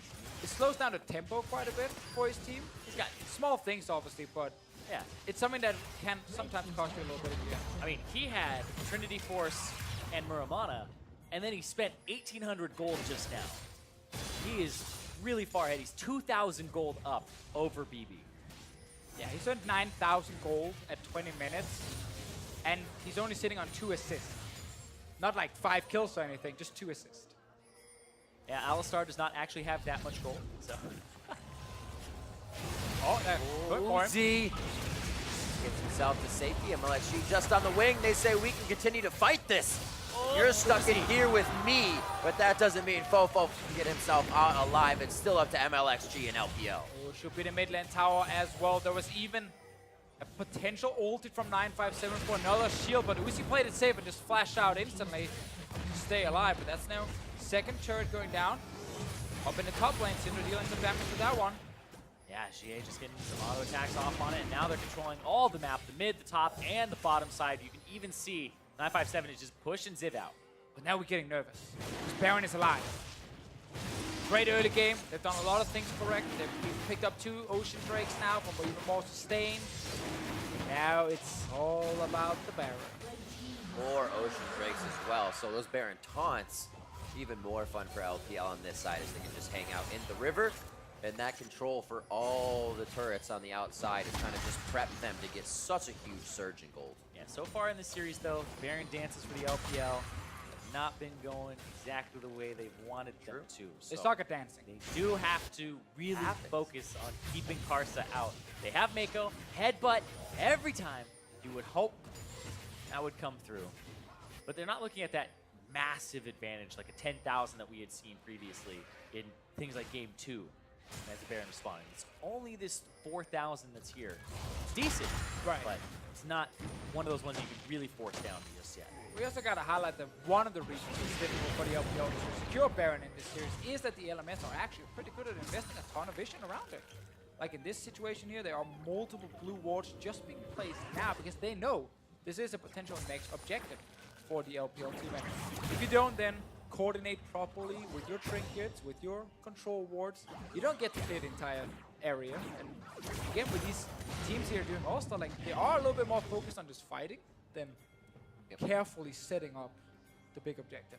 it slows down the tempo quite a bit for his team. He's got small things, obviously, but Yeah, it's something that can sometimes cost you a little bit in the end. I mean, he had Trinity Force and Muramana, and then he spent 1,800 gold just now. He is really far ahead. He's 2,000 gold up over BB. Yeah, he's earned 9,000 gold at 20 minutes, and he's only sitting on 2 assists. Not like 5 kills or anything, just 2 assists. Yeah, Alistar does not actually have that much gold, so. Oh, good for him. Uzi gets himself to safety. Mlxg just on the wing. They say we can continue to fight this. You're stuck in here with me, but that doesn't mean FoFo can get himself out alive. It's still up to Mlxg and LPL. Oh, should be the mid lane tower as well. There was even a potential ulti from 957 for another shield, but Uzi played it safe and just flashed out instantly to stay alive. But that's now second turret going down. Up in the top lane, Syndra dealing some damage to that one. Yeah, Xiye just getting some auto attacks off on it, and now they're controlling all the map, the mid, the top, and the bottom side. You can even see 957 is just pushing Ziv out. But now we're getting nervous. Because Baron is alive. Great early game. They've done a lot of things correct. They've picked up 2 Ocean Drakes now from even more sustain. Now it's all about the Baron. More Ocean Drakes as well. So those Baron taunts, even more fun for LPL on this side as they can just hang out in the river. And that control for all the turrets on the outside is kind of just prep them to get such a huge surge in gold. Yeah, so far in this series, though, Baron dances for the LPL have not been going exactly the way they've wanted them to. They So suck at dancing. they do have to really focus on keeping Karsa out. They have Meiko, headbutt every time. You would hope that would come through. But they're not looking at that massive advantage, like a 10,000 that we had seen previously in things like Game 2. As the Baron responding. It's only this 4,000 that's here. It's decent, Right. but it's not one of those ones you can really force down just yet. We also got to highlight that one of the reasons it's difficult for the LPL to secure Baron in this series is that the LMS are actually pretty good at investing a ton of vision around it. Like in this situation here, there are multiple blue wards just being placed now because they know this is a potential next objective for the LPL team. And if you don't then coordinate properly with your trinkets, with your control wards, you don't get to clear the entire area. And again, with these teams here doing All-Star, like they are a little bit more focused on just fighting than carefully setting up the big objective.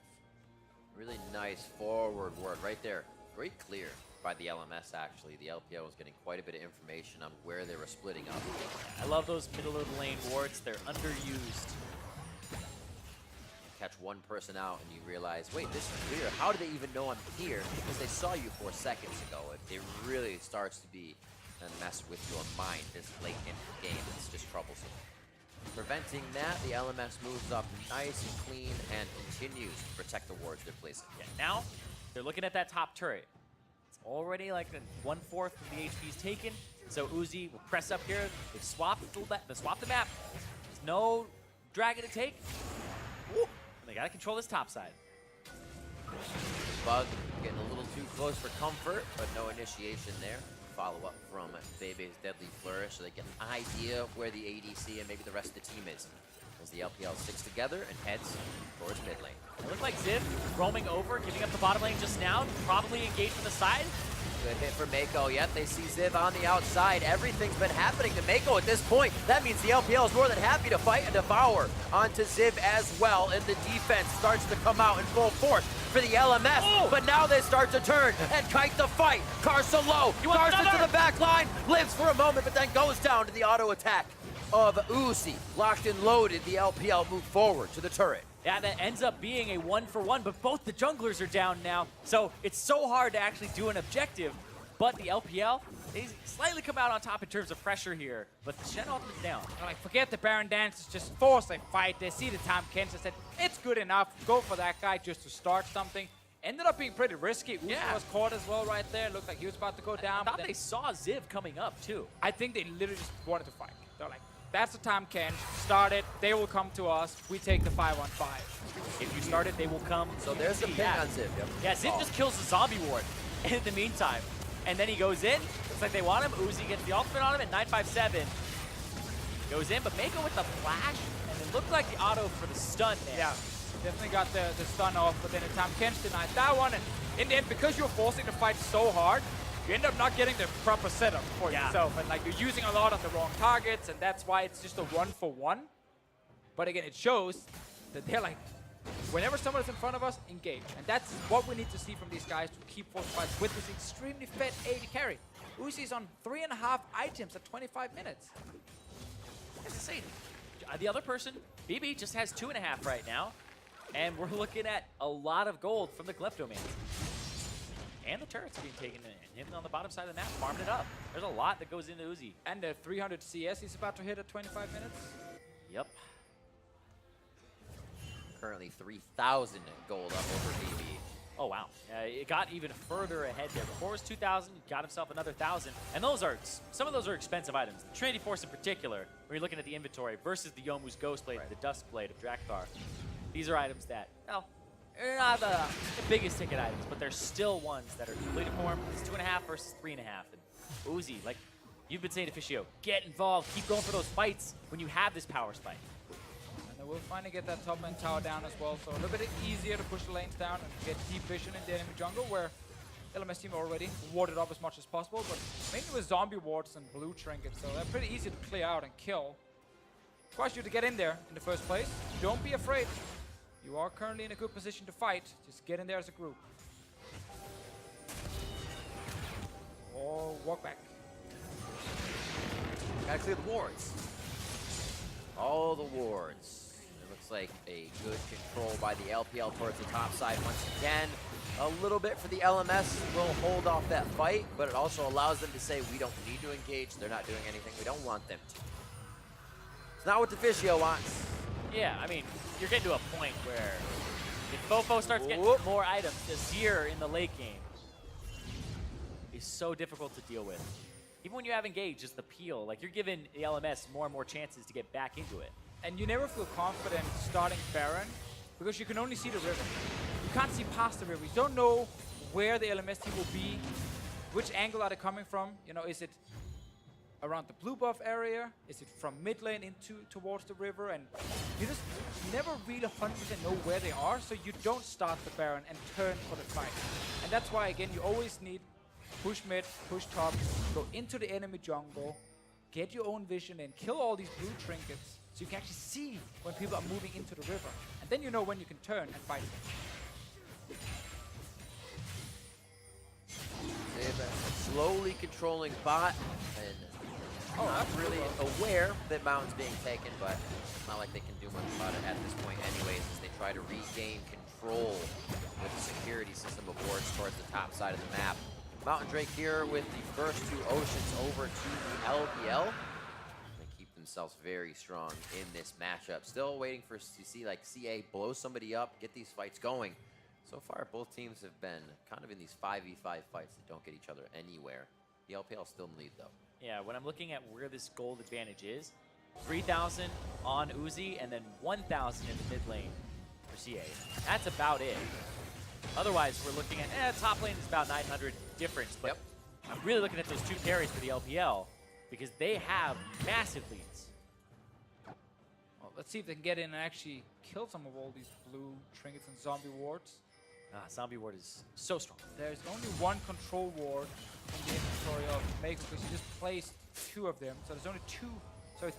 Really nice forward work right there. Great clear by the LMS, actually. The LPL was getting quite a bit of information on where they were splitting up. I love those middle of the lane wards. They're underused. Catch one person out and you realize, wait, this is clear. How do they even know I'm here? Because they saw you 4 seconds ago. It really starts to be a mess with your mind this late in the game. It's just troublesome. Preventing that, the LMS moves up nice and clean and continues to protect the wards they're placing. Yeah, now they're looking at that top turret. It's already like 1/4 of the HP is taken. So Uzi will press up here. They've swapped the map. There's no dragon to take. Woo. They gotta control this top side. Bug getting a little too close for comfort, but no initiation there. Follow up from Bebe's deadly flourish, so they get an idea of where the ADC and maybe the rest of the team is. As the LPL sticks together and heads towards mid lane. It looked like Ziv roaming over, giving up the bottom lane just now, probably engaged from the side. Good hit for Meiko. Yet they see Ziv on the outside. Everything's been happening to Meiko at this point. That means the LPL is more than happy to fight and devour onto Ziv as well. And the defense starts to come out in full force for the LMS. Oh! But now they start to turn and kite the fight. Karsa low. Karsa to the back line. Lives for a moment, but then goes down to the auto attack of Uzi. Locked and loaded. The LPL move forward to the turret. Yeah, that ends up being a 1-for-1, but both the junglers are down now. So it's so hard to actually do an objective. But the LPL, they slightly come out on top in terms of pressure here. But the Shen ultimate's down. They're like, forget the Baron dance, just force a fight. They see the Tahm Kench and said, it's good enough. Go for that guy just to start something. Ended up being pretty risky. Uzi was caught as well right there. Looked like he was about to go down. I thought they saw Ziv coming up too. I think they literally just wanted to fight. They're like, that's the Tahm Kench. Start it. They will come to us. We take the 5-on-5. If you start it, they will come. So there's the ping on Ziv. Yep. Yeah, Ziv just kills the zombie ward in the meantime. And then he goes in. Looks like they want him. Uzi gets the ultimate on him at 957. Goes in, but Meiko with the flash. And it looked like the auto for the stun there. Yeah, definitely got the stun off, but then the Tahm Kench denied that one. And in the end, because you're forcing the fight so hard, you end up not getting the proper setup for yourself. And like you're using a lot on the wrong targets, and that's why it's just a 1-for-1. But again, it shows that they're like, whenever someone is in front of us, engage. And that's what we need to see from these guys to keep forcing fights with this extremely fed AD carry. Uzi's on 3.5 items at 25 minutes. As I say, the other person, Bebe, just has 2.5 right now. And we're looking at a lot of gold from the Kleptoman. And the turrets being taken in. Him on the bottom side of the map, farming it up. There's a lot that goes into Uzi. And the 300 CS he's about to hit at 25 minutes. Yep. Currently 3,000 gold up over BB. Oh, wow. It got even further ahead there. Before it was 2,000, got himself another 1,000. And those are, some of those are expensive items. The Trinity Force in particular, when you're looking at the inventory, versus the Yomu's Ghost Blade, the Dusk Blade of Drakthar. These are items that, well, they're not the biggest ticket items, but they're still ones that are completed for him. It's 2.5 versus 3.5. And Uzi, like you've been saying to Fishio, get involved, keep going for those fights when you have this power spike. And then we'll finally get that top lane tower down as well, so a little bit easier to push the lanes down and get deep vision in the enemy jungle, where LMS team already warded up as much as possible, but mainly with zombie wards and blue trinkets, so they're pretty easy to clear out and kill. Requires you to get in there in the first place. Don't be afraid. You are currently in a good position to fight. Just get in there as a group. Or walk back. Gotta clear the wards. All the wards. It looks like a good control by the LPL towards the top side once again. A little bit for the LMS will hold off that fight, but it also allows them to say, we don't need to engage. They're not doing anything. We don't want them to. It's not what the Fishio wants. Yeah, I mean, you're getting to a point where if FoFo starts getting more items, Azir in the late game is so difficult to deal with. Even when you have engaged, just the peel, like you're giving the LMS more and more chances to get back into it. And you never feel confident starting Baron because you can only see the river. You can't see past the river. You don't know where the LMS team will be, which angle are they coming from. You know, is it around the blue buff area? Is it from mid lane towards the river? And you just never really 100% know where they are, so you don't start the Baron and turn for the fight. And that's why, again, you always need push mid, push top, go into the enemy jungle, get your own vision and kill all these blue trinkets so you can actually see when people are moving into the river. And then you know when you can turn and fight them. They've slowly controlling bot and not really aware that Mountain's being taken, but it's not like they can do much about it at this point anyways, as they try to regain control with the security system of wards towards the top side of the map. Mountain Drake here with the first 2 oceans over to the LPL. They keep themselves very strong in this matchup. Still waiting to see like Xiye blow somebody up, get these fights going. So far, both teams have been kind of in these 5v5 fights that don't get each other anywhere. The LPL still in lead though. Yeah, when I'm looking at where this gold advantage is, 3,000 on Uzi and then 1,000 in the mid lane for Xiye. That's about it. Otherwise, we're looking at, top lane is about 900 difference, but I'm really looking at those 2 carries for the LPL because they have massive leads. Well, let's see if they can get in and actually kill some of all these blue trinkets and zombie wards. Zombie ward is so strong. There's only 1 control ward in the inventory of Meiko because he just placed 2 of them. So there's only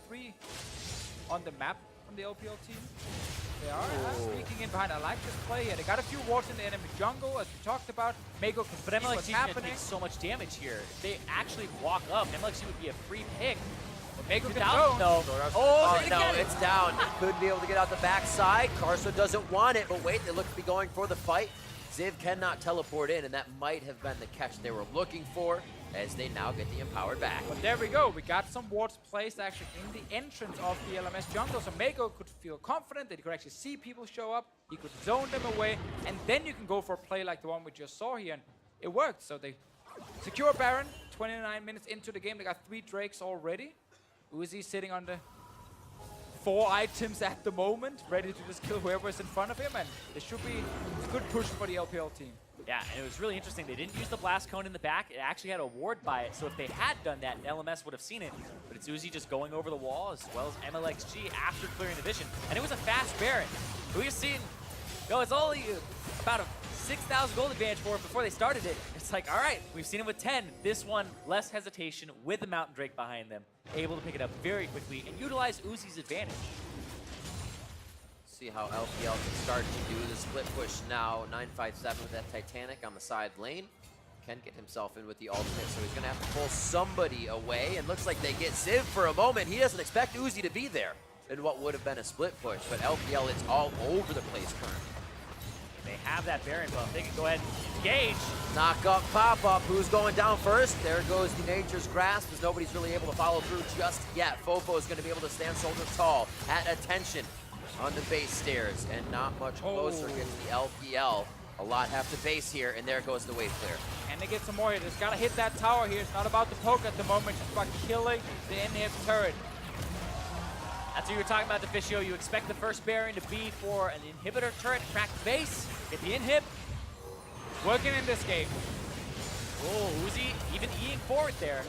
3 on the map from the LPL team. They are sneaking in behind. I like this play here. They got a few wards in the enemy jungle, as we talked about. Meiko can see what's happening. Takes so much damage here. If they actually walk up, Mlxg would be a free pick. But Meiko can Down, go. Oh, no, it's down. Could be able to get out the backside. Karsa doesn't want it, but wait, they look to be going for the fight. Ziv cannot teleport in, and that might have been the catch they were looking for, as they now get the empowered back. But there we go. We got some wards placed actually in the entrance of the LMS jungle, so Meiko could feel confident that he could actually see people show up. He could zone them away, and then you can go for a play like the one we just saw here, and it worked. So they secure Baron. 29 minutes into the game, they got 3 Drakes already. Uzi sitting on the 4 items at the moment, ready to just kill whoever's in front of him, and it should be a good push for the LPL team. Yeah, and it was really interesting. They didn't use the blast cone in the back. It actually had a ward by it, so if they had done that, LMS would have seen it. But it's Uzi just going over the wall, as well as Mlxg after clearing the vision. And it was a fast Baron. We've seen, it's only about a 6,000 gold advantage for him before they started it. It's like, all right, we've seen him with 10. This one, less hesitation with the Mountain Drake behind them, able to pick it up very quickly and utilize Uzi's advantage. See how LPL can start to do the split push now. 957 with that Titanic on the side lane. Can get himself in with the ultimate, so he's going to have to pull somebody away. And looks like they get Ziv for a moment. He doesn't expect Uzi to be there in what would have been a split push, but LPL is all over the place currently. They have that Baron buff. They can go ahead and engage. Knock up, pop up. Who's going down first? There goes the Nature's Grasp, as nobody's really able to follow through just yet. FoFo is going to be able to stand shoulder tall at attention on the base stairs, and not much closer gets the LPL. A lot have to base here, and there goes the wave clear. And they get some more here. Just gotta hit that tower here. It's not about the poke at the moment, it's about killing the inhib turret. That's what you were talking about, Deficio. You expect the first Baron to be for an inhibitor turret, crack the base, get the inhib. Working in this game. Oh, Uzi even eating forward there.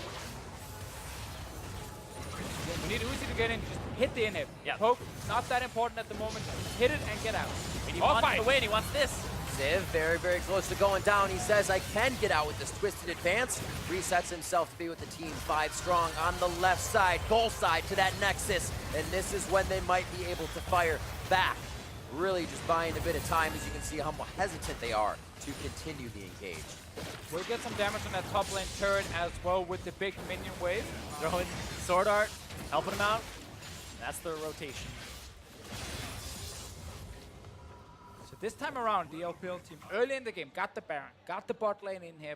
We need Uzi to get in, just hit the inhib. Yeah. Poke, not that important at the moment. Just hit it and get out. And he wants to win, he wants this. Ziv very, very close to going down. He says, I can get out with this twisted advance. Resets himself to be with the team 5 strong on the left side, goal side to that Nexus. And this is when they might be able to fire back. Really just buying a bit of time, as you can see how hesitant they are to continue the engage. We'll get some damage on that top lane turret as well with the big minion wave. Throwing SwordArt, helping him out. That's the rotation. So this time around, the LPL team early in the game got the Baron, got the bot lane inhib.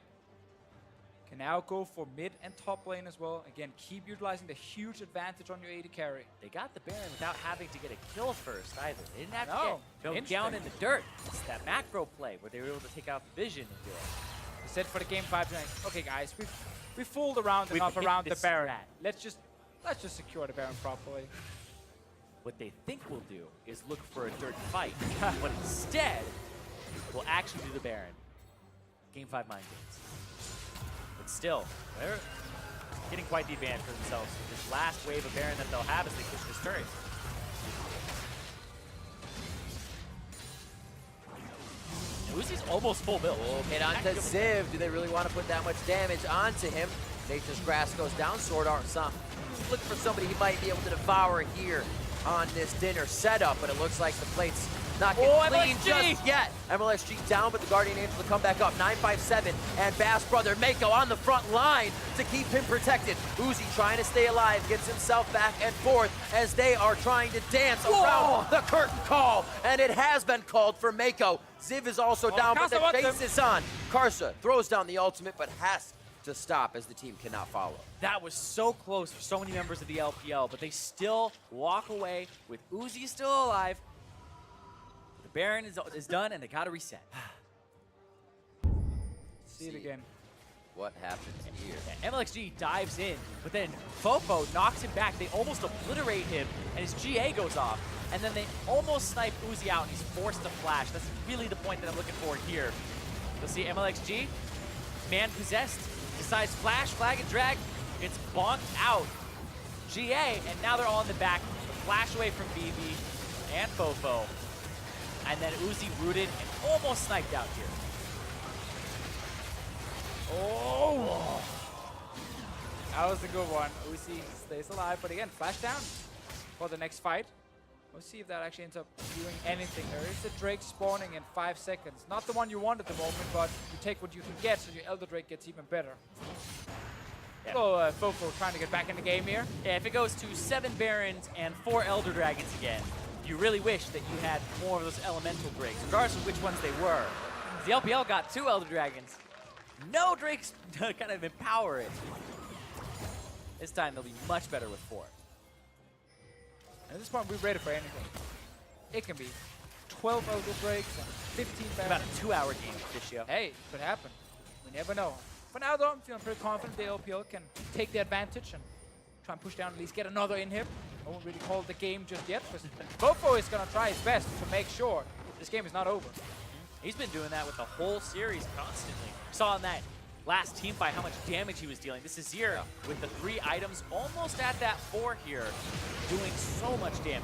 Can now go for mid and top lane as well. Again, keep utilizing the huge advantage on your AD carry. They got the Baron without having to get a kill first either. They didn't have No, to go down in the dirt. It's that macro play where they were able to take out the vision and do it. We said for the game 5 tonight, okay guys, we fooled around enough hit around the this Baron. strat. Let's just secure the Baron properly. What they think we'll do is look for a dirt fight, but instead, we'll actually do the Baron. Game 5 mind games. But still, getting quite the advantage for themselves with this last wave of Baron that they'll have as they push this turret. Uzi's almost full build. Hit onto Ziv. Do they really want to put that much damage onto him? Nature's Grass goes down. SwordArt looking for somebody he might be able to devour here on this dinner setup, but it looks like the plate's not getting clean just yet. Mlxg down, but the Guardian Angel to come back up. 957 and Bass brother Meiko on the front line to keep him protected. Uzi trying to stay alive, gets himself back and forth as they are trying to dance around the curtain call, and it has been called for Meiko. Ziv is also down, but the chase is on. Karsa throws down the ultimate, but has to stop as the team cannot follow. That was so close for so many members of the LPL, but they still walk away with Uzi still alive. The Baron is done, and they gotta reset. See it again. What happens here? Yeah, Mlxg dives in, but then FoFo knocks him back. They almost obliterate him, and his GA goes off. And then they almost snipe Uzi out, and he's forced to flash. That's really the point that I'm looking for here. You'll see Mlxg, man possessed, decides flash, flag, and drag. Gets bonked out. GA, and now they're all in the back. The flash away from Bebe and FoFo. And then Uzi rooted and almost sniped out here. Oh! That was a good one. Uzi stays alive, but again, flash down for the next fight. We'll see if that actually ends up doing anything. There is a Drake spawning in 5 seconds. Not the one you want at the moment, but you take what you can get, so your Elder Drake gets even better. Yeah. So FoFo trying to get back in the game here. Yeah, if it goes to 7 Barons and 4 Elder Dragons again, you really wish that you had more of those Elemental Drakes, regardless of which ones they were. The LPL got 2 Elder Dragons. No Drakes to kind of empower it. This time they'll be much better with 4. At this point, we're ready for anything. It can be 12 Elder Drakes and 15 Barons. About a 2-hour game this year. Hey, could happen. We never know. For now, though, I'm feeling pretty confident the LPL can take the advantage and try and push down, at least get another inhib. I won't really call it the game just yet, because FoFo is going to try his best to make sure this game is not over. He's been doing that with the whole series constantly. Saw in that last team fight how much damage he was dealing. This is Azir with the 3 items, almost at that 4 here, doing so much damage.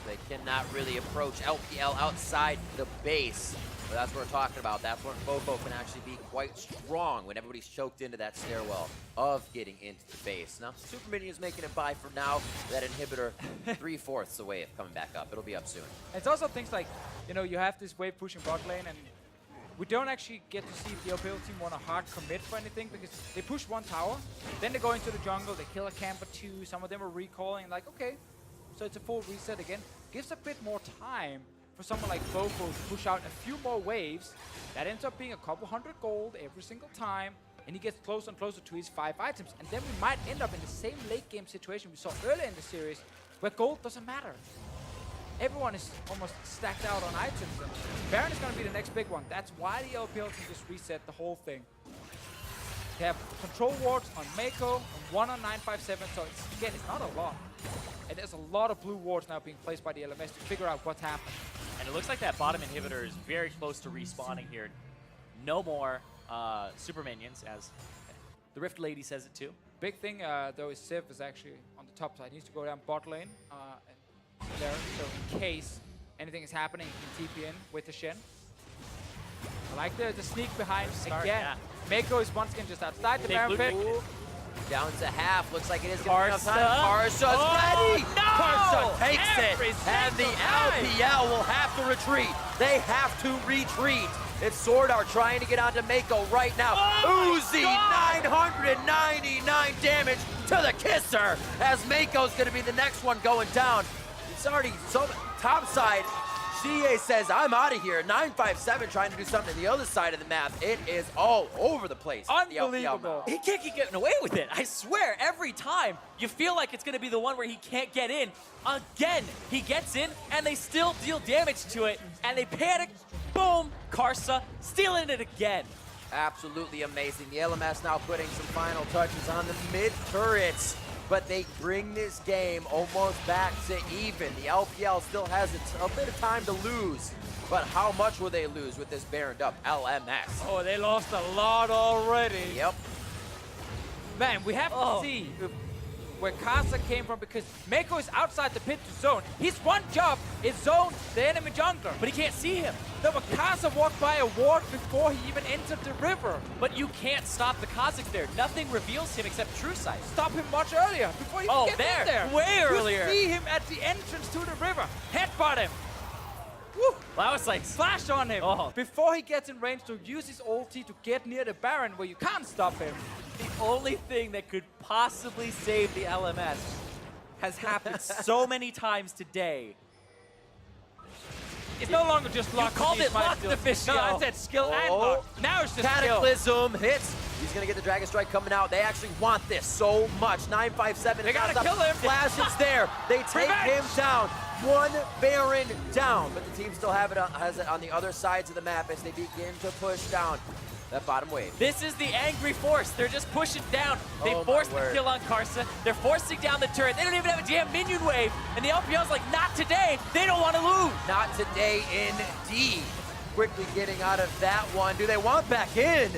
They cannot really approach LPL outside the base. But that's what we're talking about. That's when FoFo can actually be quite strong when everybody's choked into that stairwell of getting into the base. Now, Super Minion's making it by for now. That inhibitor 3/4 away of coming back up. It'll be up soon. It's also things like, you know, you have this wave pushing bot lane, and we don't actually get to see if the LPL team want to hard commit for anything, because they push 1 tower, then they go into the jungle, they kill a camp or 2, some of them are recalling, like, okay, so it's a full reset again. Gives a bit more time for someone like FoFo to push out a few more waves. That ends up being a couple hundred gold every single time, and he gets closer and closer to his 5 items, and then we might end up in the same late game situation we saw earlier in the series, where gold doesn't matter. Everyone is almost stacked out on items, and Baron is going to be the next big one. That's why the LPL can just reset the whole thing. They have control wards on Meiko, and 1 on 957, so again, it's not a lot. And there's a lot of blue wards now being placed by the LMS to figure out what's happened. And it looks like that bottom inhibitor is very close to respawning here. No more super minions, as the Rift Lady says it too. Big thing, though, is Civ is actually on the top side. He needs to go down bot lane and there, so in case anything is happening, he can TP in with the Shen. I like the sneak behind again. Yeah. Meiko is once again just outside the Baron pick. Down to half. Looks like it is going to be enough time. Karsa's Oh, ready. no! Karsa takes Every it. And the single LPL will have to retreat. They have to retreat. It's SwordArt trying to get onto Meiko right now. Oh Uzi, 999 damage to the kisser. As Meiko's going to be the next one going down. It's already so top side. Xiye says, I'm out of here. 957 trying to do something on the other side of the map. It is all over the place. Unbelievable. He can't keep getting away with it. I swear, every time you feel like it's going to be the one where he can't get in. Again, he gets in, and they still deal damage to it, and they panic. Boom, Karsa stealing it again. Absolutely amazing. The LMS now putting some final touches on the mid turrets, but they bring this game almost back to even. The LPL still has a bit of time to lose, but how much will they lose with this baroned up LMS? Oh, they lost a lot already. Yep. Man, we have to see where Karsa came from, because Meiko is outside the pit to zone. His one job is zone the enemy jungler. But he can't see him. No, but Karsa walked by a ward before he even entered the river. But you can't stop the Kazakhs there. Nothing reveals him except True Sight. Stop him much earlier, before he gets in there. Way earlier. You see him at the entrance to the river. Headbutt him. Woo. Well, that was like Flash on him before he gets in range to use his ulti to get near the Baron where you can't stop him. the only thing that could possibly save the LMS has happened so many times today. It's no longer just luck. You called it luck, official. No, I said skill and luck. Now it's just Cataclysm hits. He's gonna get the Dragon Strike coming out. They actually want this so much. 957. They gotta kill him. Flash is there. They take him down. One Baron down, but the team still has it on the other sides of the map as they begin to push down that bottom wave. This is the angry force. They're just pushing down. They Oh, forced my the word. kill on Karsa. They're forcing down the turret. They don't even have a damn minion wave. And the LPL's like, not today. They don't want to lose. Not today, indeed. Quickly getting out of that one. Do they want back in?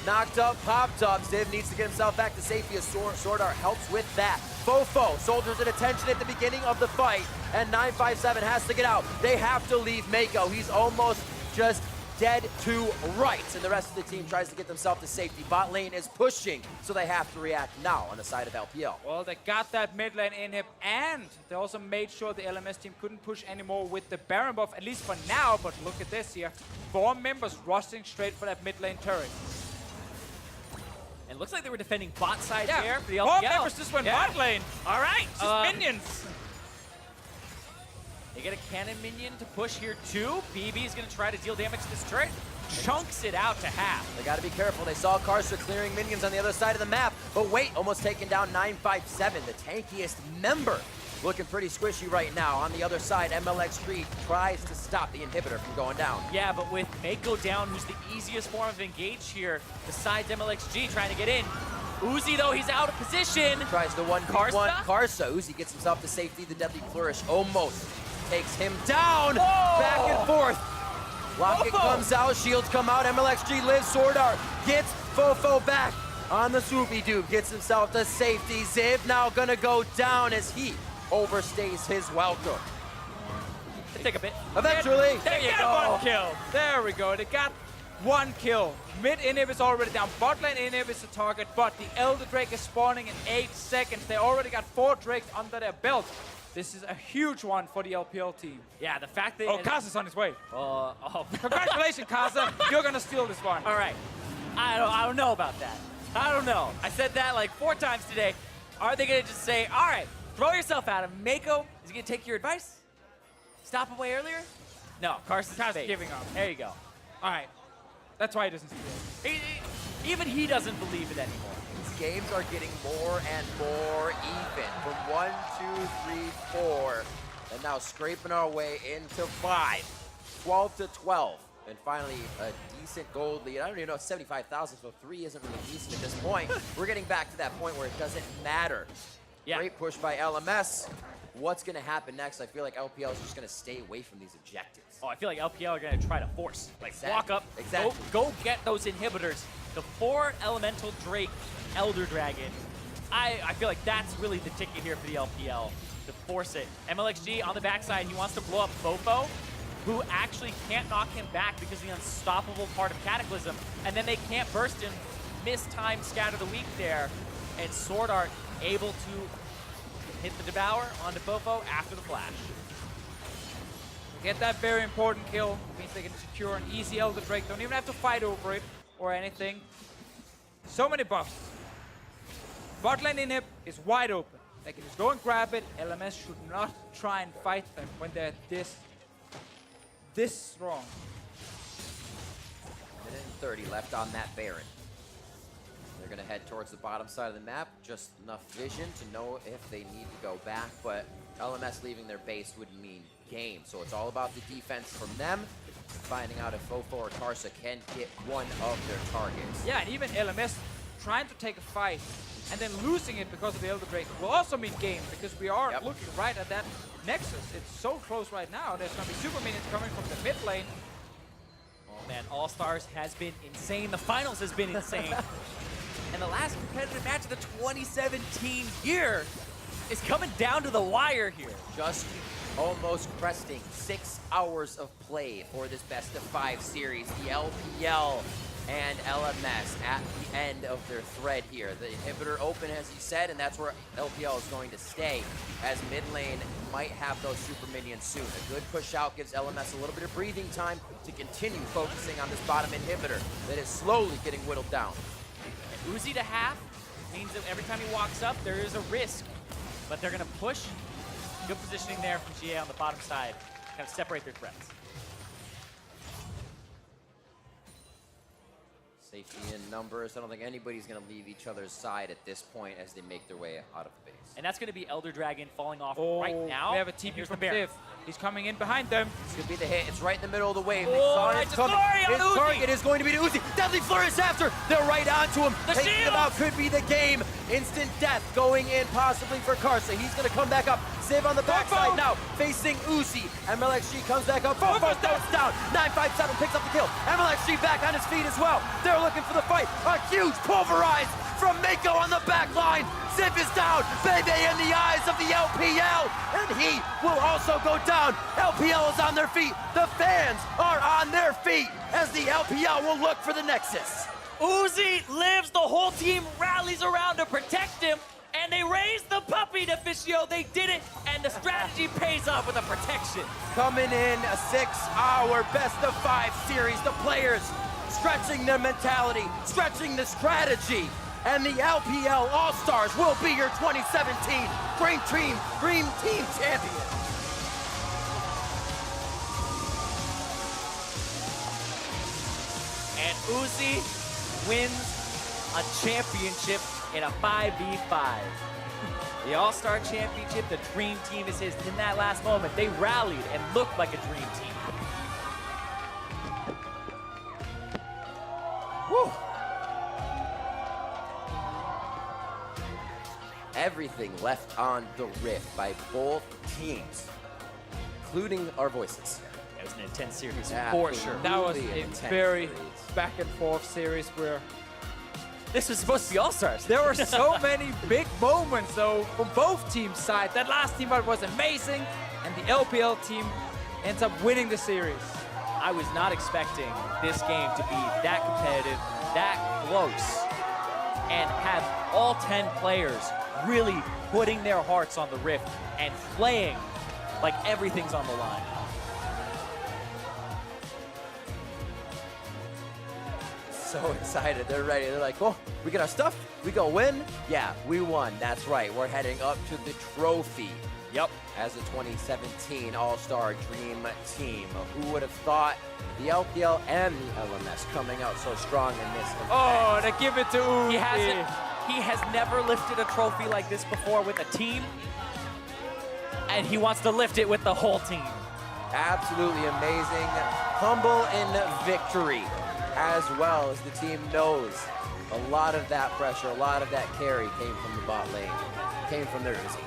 Knocked up, popped up. Ziv needs to get himself back to safety as SwordArt helps with that. FoFo, soldiers in attention at the beginning of the fight, and 957 has to get out. They have to leave Meiko. He's almost just dead to rights, and the rest of the team tries to get themselves to safety. Bot lane is pushing, so they have to react now on the side of LPL. Well, they got that mid lane inhib, and they also made sure the LMS team couldn't push anymore with the Baron buff, at least for now. But look at this here. 4 members rushing straight for that mid lane turret. And it looks like they were defending bot side there for the 4 LPL. members just went bot lane. All right. Just minions. They get a cannon minion to push here too. Bebe is going to try to deal damage to this turret. Chunks it out to half. They got to be careful. They saw Karsa clearing minions on the other side of the map, but wait, almost taking down 957, the tankiest member. Looking pretty squishy right now. On the other side, Mlxg tries to stop the inhibitor from going down. Yeah, but with Meiko down, who's the easiest form of engage here, besides Mlxg trying to get in. Uzi, though, he's out of position. Tries to 1v1 Karsa? Karsa. Uzi gets himself to safety. The deadly flourish almost takes him down. Whoa! Back and forth. Locket FoFo comes out, shields come out. Mlxg lives. SwordArt gets FoFo back on the swoopy dude. Gets himself to safety. Ziv now gonna go down as he overstays his welcome. It'll take a bit. Eventually. There you They go. got 1 kill. There we go. They got 1 kill. Mid inhib is already down. Bot lane inhib is the target, but the Elder Drake is spawning in 8 seconds. They already got 4 Drakes under their belt. This is a huge one for the LPL team. Yeah, the fact that... Oh, Karsa's on his way. Oh. Congratulations, Karsa. You're going to steal this one. All right. I don't know about that. I don't know. I said that like 4 times today. Are they going to just say, all right, throw yourself at him. Meiko, is he going to take your advice? Stop him way earlier? No, Karsa's giving up. There you go. All right. That's why he doesn't steal. Even he doesn't believe it anymore. These games are getting more and more even. From 1, 2, 3, 4, and now scraping our way into 5. 12 to 12. And finally, a decent gold lead. I don't even know, 75,000, so 3 isn't really decent at this point. We're getting back to that point where it doesn't matter. Yeah. Great push by LMS. What's going to happen next? I feel like LPL is just going to stay away from these objectives. Oh, I feel like LPL are going to try to force. Like, Exactly. walk up, Exactly. go get those inhibitors. The 4 Elemental Drake Elder Dragon. I feel like that's really the ticket here for the LPL, to force it. Mlxg on the backside, he wants to blow up FoFo, who actually can't knock him back because of the unstoppable part of Cataclysm. And then they can't burst him. Mistimed Scatter the Weak there. And SwordArt able to hit the Devour onto FoFo after the flash. Get that very important kill. Means they can secure an easy Elder Drake. Don't even have to fight over it or anything. So many buffs. Bot lane inhib is wide open. They can just go and grab it. LMS should not try and fight them when they're this strong. Minute and 30 left on that Baron. They're going to head towards the bottom side of the map. Just enough vision to know if they need to go back, but LMS leaving their base would mean game. So it's all about the defense from them, finding out if FoFo or Karsa can get one of their targets. Yeah, and even LMS trying to take a fight and then losing it because of the Elder Drake will also mean game, because we are looking right at that Nexus. It's so close right now. There's going to be super minions coming from the mid lane. Oh man, All-Stars has been insane. The finals has been insane. And the last competitive match of the 2017 year is coming down to the wire here. Just almost cresting 6 hours of play for this best of 5 series. The LPL and LMS at the end of their thread here. The inhibitor open, as you said, and that's where LPL is going to stay, as mid lane might have those super minions soon. A good push out gives LMS a little bit of breathing time to continue focusing on this bottom inhibitor that is slowly getting whittled down. And Uzi to half means that every time he walks up, there is a risk, but they're going to push. Good positioning there from Xiye on the bottom side, kind of separate their threats. Safety in numbers. I don't think anybody's going to leave each other's side at this point as they make their way out of the base. And that's going to be Elder Dragon falling off Oh, right now. we have a TP Here's from the Baron. Div. He's coming in behind them. This could be the hit. It's right in the middle of the wave. They Oh, saw it it's a coming. flurry on His Uzi. target is going to be the Uzi. Deadly Flourish after. They're right onto him. The Taking shield. him out could be the game. Instant death going in possibly for Karsa. He's going to come back up. Save on the backside now. Facing Uzi. Mlxg comes back up. FoFo goes down. 957 picks up the kill. Mlxg back on his feet as well. They're looking for the fight. A huge pulverize from Meiko on the back line. Ziv is down. Bebe in the eyes of the LPL. And he will also go down. LPL is on their feet. The fans are on their feet as the LPL will look for the Nexus. Uzi lives, the whole team rallies around to protect him, and they raise the puppy to Fischio. They did it, and the strategy pays off with the protection. Coming in a 6-hour best of 5 series. The players stretching their mentality, stretching the strategy. And the LPL All-Stars will be your 2017 Dream Team champion. And Uzi wins a championship in a 5v5. The All-Star Championship, the Dream Team is his. In that last moment, they rallied and looked like a Dream Team. Woo! Everything left on the rift by both teams, including our voices. It was an intense series for Absolutely. sure. That was Really a intense very series. back and forth series where This was supposed to be All-Stars. there were so many big moments though from both teams' side. That last team fight was amazing, and the LPL team ends up winning the series. I was not expecting this game to be that competitive, that close, and have all 10 players really putting their hearts on the rift and playing like everything's on the line. So excited, they're ready. They're like, oh, we get our stuff, we go win. Yeah, we won, that's right. We're heading up to the trophy. Yep. As the 2017 All-Star Dream Team. Who would have thought the LPL and the LMS coming out so strong in this event? Oh, they give it to Uzi. He has never lifted a trophy like this before with a team, and he wants to lift it with the whole team. Absolutely amazing. Humble in victory, as well as the team knows a lot of that pressure, a lot of that carry came from the bot lane, came from their Uzi.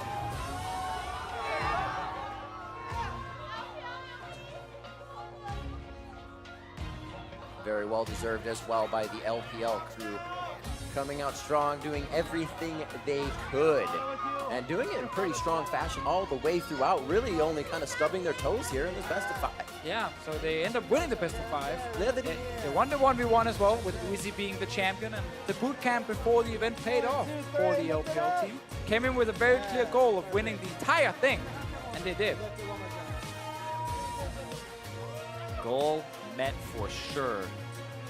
Very well deserved as well by the LPL crew. Coming out strong, doing everything they could. And doing it in pretty strong fashion all the way throughout, really only kind of stubbing their toes here in this best of 5. Yeah, so they end up winning the best of 5. Yeah, they did. They won the 1v1 as well, with Uzi being the champion, and the boot camp before the event paid off for the LPL team. Came in with a very clear goal of winning the entire thing, and they did. Goal met for sure,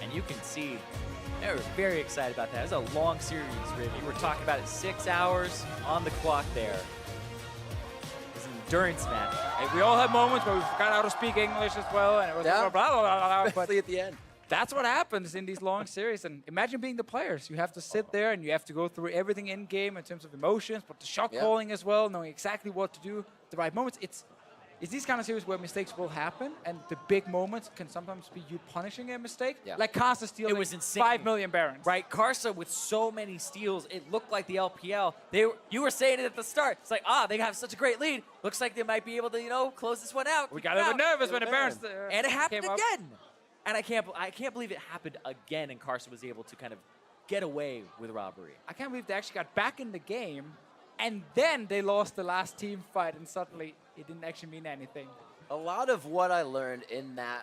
and you can see they were very excited about that. It was a long series, Riv. You were talking about it, 6 hours on the clock there. It was an endurance match. And we all had moments where we forgot how to speak English as well, and it was blah, blah, blah, blah, but Especially at the end. that's what happens in these long series. And imagine being the players. You have to sit there and you have to go through everything in game in terms of emotions, but the shot calling as well, knowing exactly what to do at the right moments. It's these kind of series where mistakes will happen, and the big moments can sometimes be you punishing a mistake. Yeah. Like Karsa stealing It was insane. 5 million Barons. Right, Karsa with so many steals, it looked like the LPL. You were saying it at the start. It's like, they have such a great lead. Looks like they might be able to, close this one out. We keep got it a out. bit nervous when the Barons And it happened came up. again. And I can't believe it happened again, and Karsa was able to kind of get away with robbery. I can't believe they actually got back in the game, and then they lost the last team fight, and suddenly it didn't actually mean anything. A lot of what I learned in that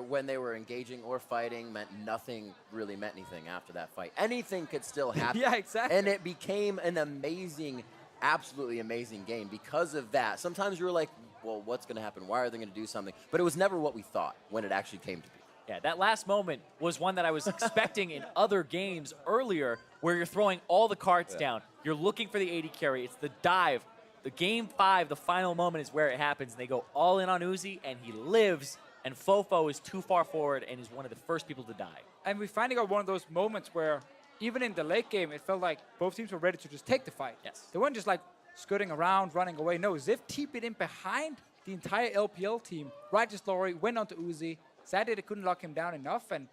when they were engaging or fighting meant nothing really meant anything after that fight. Anything could still happen. Yeah, exactly. And it became an amazing, absolutely amazing game because of that. Sometimes you were like, well, what's going to happen? Why are they going to do something? But it was never what we thought when it actually came to be. Yeah, that last moment was one that I was expecting in other games earlier, where you're throwing all the cards down. You're looking for the AD carry. It's the dive. The game 5, the final moment is where it happens, and they go all in on Uzi, and he lives, and FoFo is too far forward and is one of the first people to die. And we finally got one of those moments where, even in the late game, it felt like both teams were ready to just take the fight. Yes. They weren't just like scooting around, running away. No, Ziv TP'd in behind the entire LPL team. Righteous Glory went onto Uzi. Sadly, they couldn't lock him down enough, and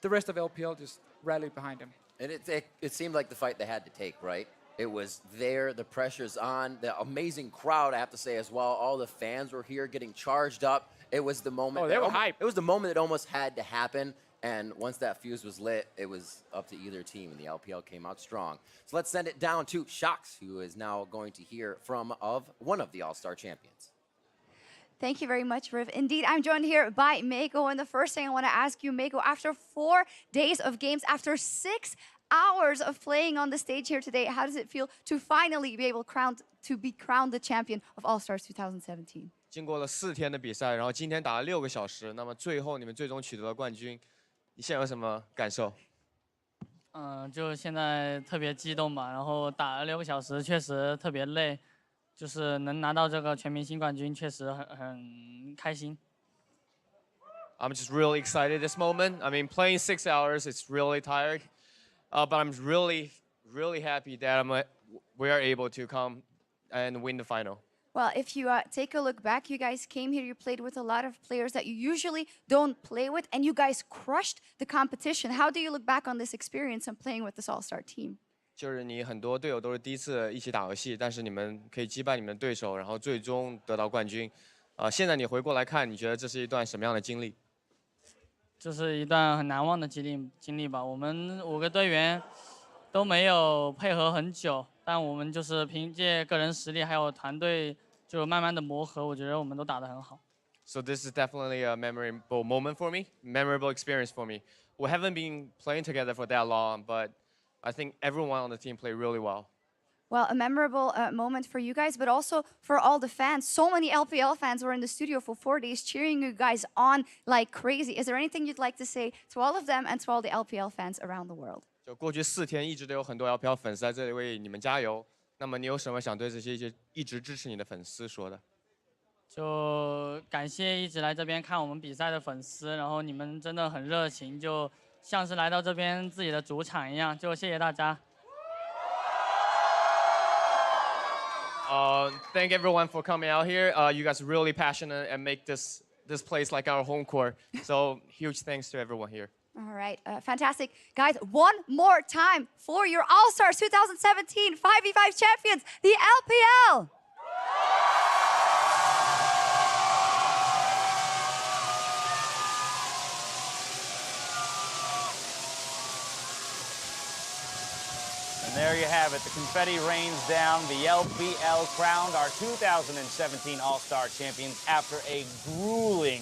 the rest of LPL just rallied behind him. And it seemed like the fight they had to take, right? It was there, the pressure's on, the amazing crowd, I have to say as well. All the fans were here getting charged up. It was the moment. Oh, they were hyped. It was the moment that almost had to happen. And once that fuse was lit, it was up to either team, and the LPL came out strong. So let's send it down to Shox, who is now going to hear from one of the All-Star champions. Thank you very much, Riv. Indeed, I'm joined here by Meiko, and the first thing I want to ask you, Meiko, after 4 days of games, after 6 hours of playing on the stage here today, how does it feel to finally be able to be crowned the champion of All-Stars 2017? 经过了4天的比赛，然后今天打了6个小时，那么最后你们最终取得了冠军，你现在有什么感受？就现在特别激动吧，然后打了6个小时，确实特别累，就是能拿到这个全明星冠军，确实很开心。I'm just really excited this moment. I mean, playing 6 hours, it's really tired, but I'm really, really happy that we are able to come and win the final. Well, if you take a look back, you guys came here, you played with a lot of players that you usually don't play with, and you guys crushed the competition. How do you look back on this experience and playing with this all-star team? 就是你很多队友都是第一次一起打游戏，但是你们可以击败你们的对手，然后最终得到冠军。现在你回过来看，你觉得这是一段什么样的经历？就是一段很难忘的经历吧。我们5个队员都没有配合很久，但我们就是凭借个人实力还有团队就慢慢的磨合，我觉得我们都打得很好。So this is definitely a memorable moment for me, memorable experience for me. We haven't been playing together for that long, but I think everyone on the team played really well. Well, a memorable moment for you guys, but also for all the fans. So many LPL fans were in the studio for 4 days cheering you guys on like crazy. Is there anything you'd like to say to all of them and to all the LPL fans around the world? 就过去4天一直都有很多 LPL 粉丝在这里为你们加油。那么你有什么想对这些一直支持你的粉丝说的？就感谢一直来这边看我们比赛的粉丝，然后你们真的很热情，就像是来到这边自己的主场一样。就谢谢大家。Thank everyone for coming out here. You guys are really passionate and make this place like our home court. So huge thanks to everyone here. All right, fantastic. Guys, one more time for your All-Stars 2017 5v5 champions, the LPL. And there you have it. The confetti rains down. The LPL crowned our 2017 All-Star champions after a grueling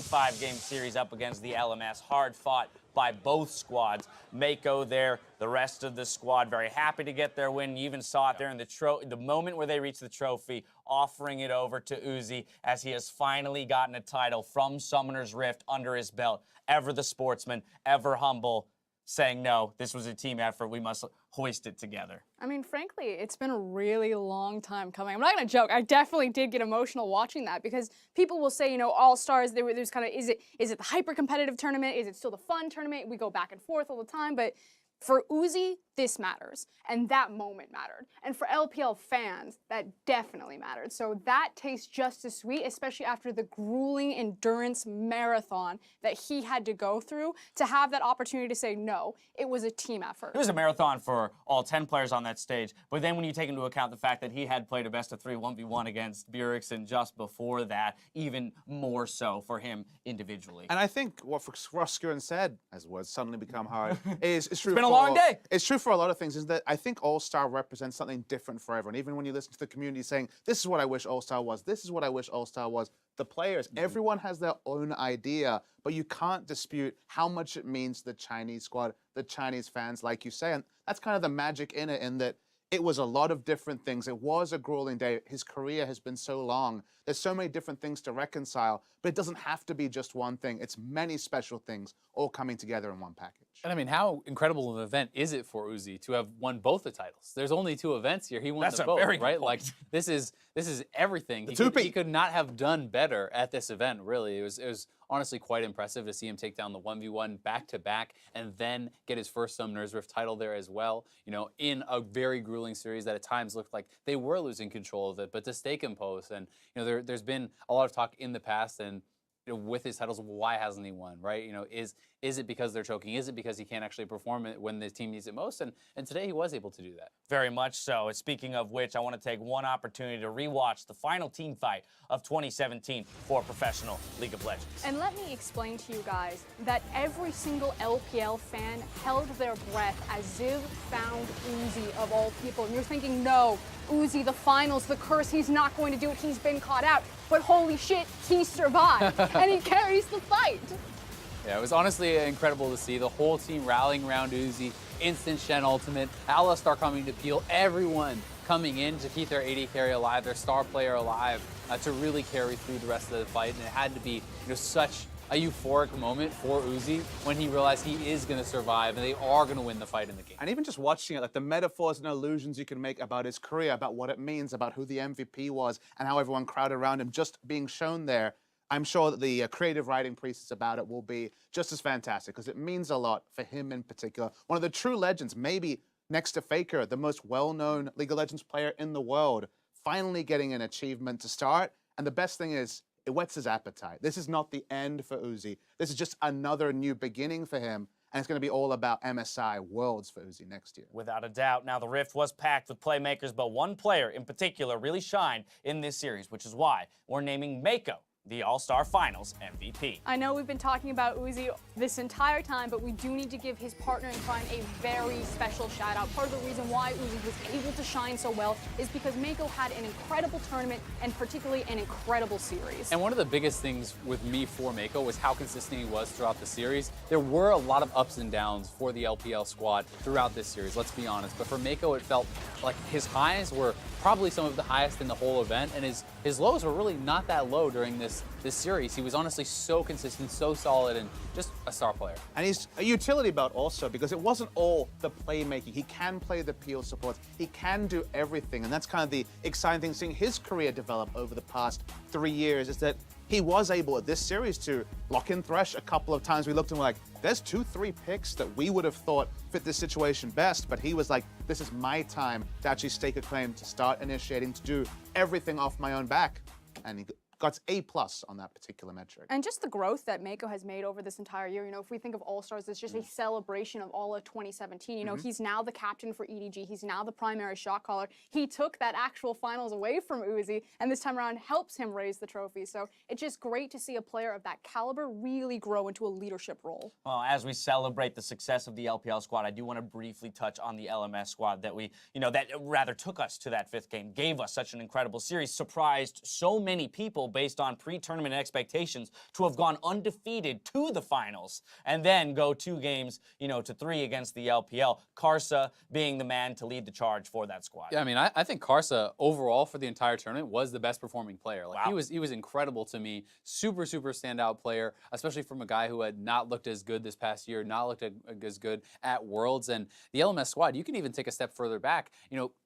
5-game series up against the LMS. Hard fought by both squads. Meiko there, the rest of the squad very happy to get their win. You even saw it there in the moment where they reached the trophy, offering it over to Uzi as he has finally gotten a title from Summoner's Rift under his belt. Ever the sportsman, ever humble, saying, no, this was a team effort. We must hoist it together. I mean, frankly, it's been a really long time coming. I'm not going to joke. I definitely did get emotional watching that because people will say, you know, All-Stars, there's kind of, is it the hyper-competitive tournament? Is it still the fun tournament? We go back and forth all the time. But For Uzi, this matters, and that moment mattered. And for LPL fans, that definitely mattered. So that tastes just as sweet, especially after the grueling endurance marathon that he had to go through to have that opportunity to say, no, it was a team effort. It was a marathon for all 10 players on that stage, but then when you take into account the fact that he had played a best-of-3 1v1 against Bjergsen just before that, even more so for him individually. And I think what Froskuren said, as words suddenly become hard, is true. It's been a long day. It's true for a lot of things, is that I think All-Star represents something different for everyone. Even when you listen to the community saying, this is what I wish All-Star was, this is what I wish All-Star was, the players, everyone has their own idea, but you can't dispute how much it means to the Chinese squad, the Chinese fans, like you say. And that's kind of the magic in it, in that it was a lot of different things. It was a grueling day. His career has been so long. There's so many different things to reconcile, but it doesn't have to be just one thing. It's many special things all coming together in one package. And I mean, how incredible of an event is it for Uzi to have won both the titles? There's only 2 events here. He won That's them a both, very good right? point. Like this is everything. He could not have done better at this event. Really, it was honestly quite impressive to see him take down the 1v1 back-to-back and then get his first Summoner's Rift title there as well. You know, in a very grueling series that at times looked like they were losing control of it, but to stay composed. And you know, there's been a lot of talk in the past and you know, with his titles, why hasn't he won, right? You know, is it because they're choking? Is it because he can't actually perform it when the team needs it most? And today he was able to do that. Very much so. And speaking of which, I want to take one opportunity to rewatch the final team fight of 2017 for Professional League of Legends. And let me explain to you guys that every single LPL fan held their breath as Ziv found Uzi of all people. And you're thinking, no, Uzi, the finals, the curse, he's not going to do it. He's been caught out. But holy shit, he survived. And he carries the fight. Yeah, it was honestly incredible to see the whole team rallying around Uzi, instant Shen ultimate, Alistar coming to peel, everyone coming in to keep their AD carry alive, their star player alive, to really carry through the rest of the fight. And it had to be such a euphoric moment for Uzi when he realized he is going to survive and they are going to win the fight in the game. And even just watching it, like the metaphors and illusions you can make about his career, about what it means, about who the MVP was, and how everyone crowded around him just being shown there, I'm sure that the creative writing pieces about it will be just as fantastic because it means a lot for him in particular. One of the true legends, maybe next to Faker, the most well-known League of Legends player in the world, finally getting an achievement to start. And the best thing is, it whets his appetite. This is not the end for Uzi. This is just another new beginning for him. And it's going to be all about MSI Worlds for Uzi next year. Without a doubt. Now, the Rift was packed with playmakers, but one player in particular really shined in this series, which is why we're naming Meiko the All-Star Finals MVP. I know we've been talking about Uzi this entire time, but we do need to give his partner in crime a very special shout out. Part of the reason why Uzi was able to shine so well is because Meiko had an incredible tournament and particularly an incredible series. And one of the biggest things with me for Meiko was how consistent he was throughout the series. There were a lot of ups and downs for the LPL squad throughout this series, let's be honest. But for Meiko, it felt like his highs were probably some of the highest in the whole event, and his lows were really not that low during this series. He was honestly so consistent, so solid, and just a star player. And he's a utility belt also because it wasn't all the playmaking. He can play the peel supports. He can do everything, and that's kind of the exciting thing seeing his career develop over the past 3 years is that he was able at this series to lock in Thresh a couple of times. We looked and we're like, there's 2-3 picks that we would have thought fit this situation best, but he was like, this is my time to actually stake a claim, to start initiating, to do everything off my own back. And he got A+ on that particular metric. And just the growth that Meiko has made over this entire year, if we think of All-Stars, it's just a celebration of all of 2017. He's now the captain for EDG. He's now the primary shot caller. He took that actual finals away from Uzi, and this time around helps him raise the trophy. So it's just great to see a player of that caliber really grow into a leadership role. Well, as we celebrate the success of the LPL squad, I do want to briefly touch on the LMS squad that that rather took us to that 5th game, gave us such an incredible series, surprised so many people based on pre-tournament expectations to have gone undefeated to the finals and then go 2 games, to 3 against the LPL. Karsa being the man to lead the charge for that squad. Yeah, I mean, I think Karsa overall for the entire tournament was the best performing player. Like, wow. He was incredible to me. Super standout player, especially from a guy who had not looked as good this past year, not looked as good at Worlds. And the LMS squad, you can even take a step further back.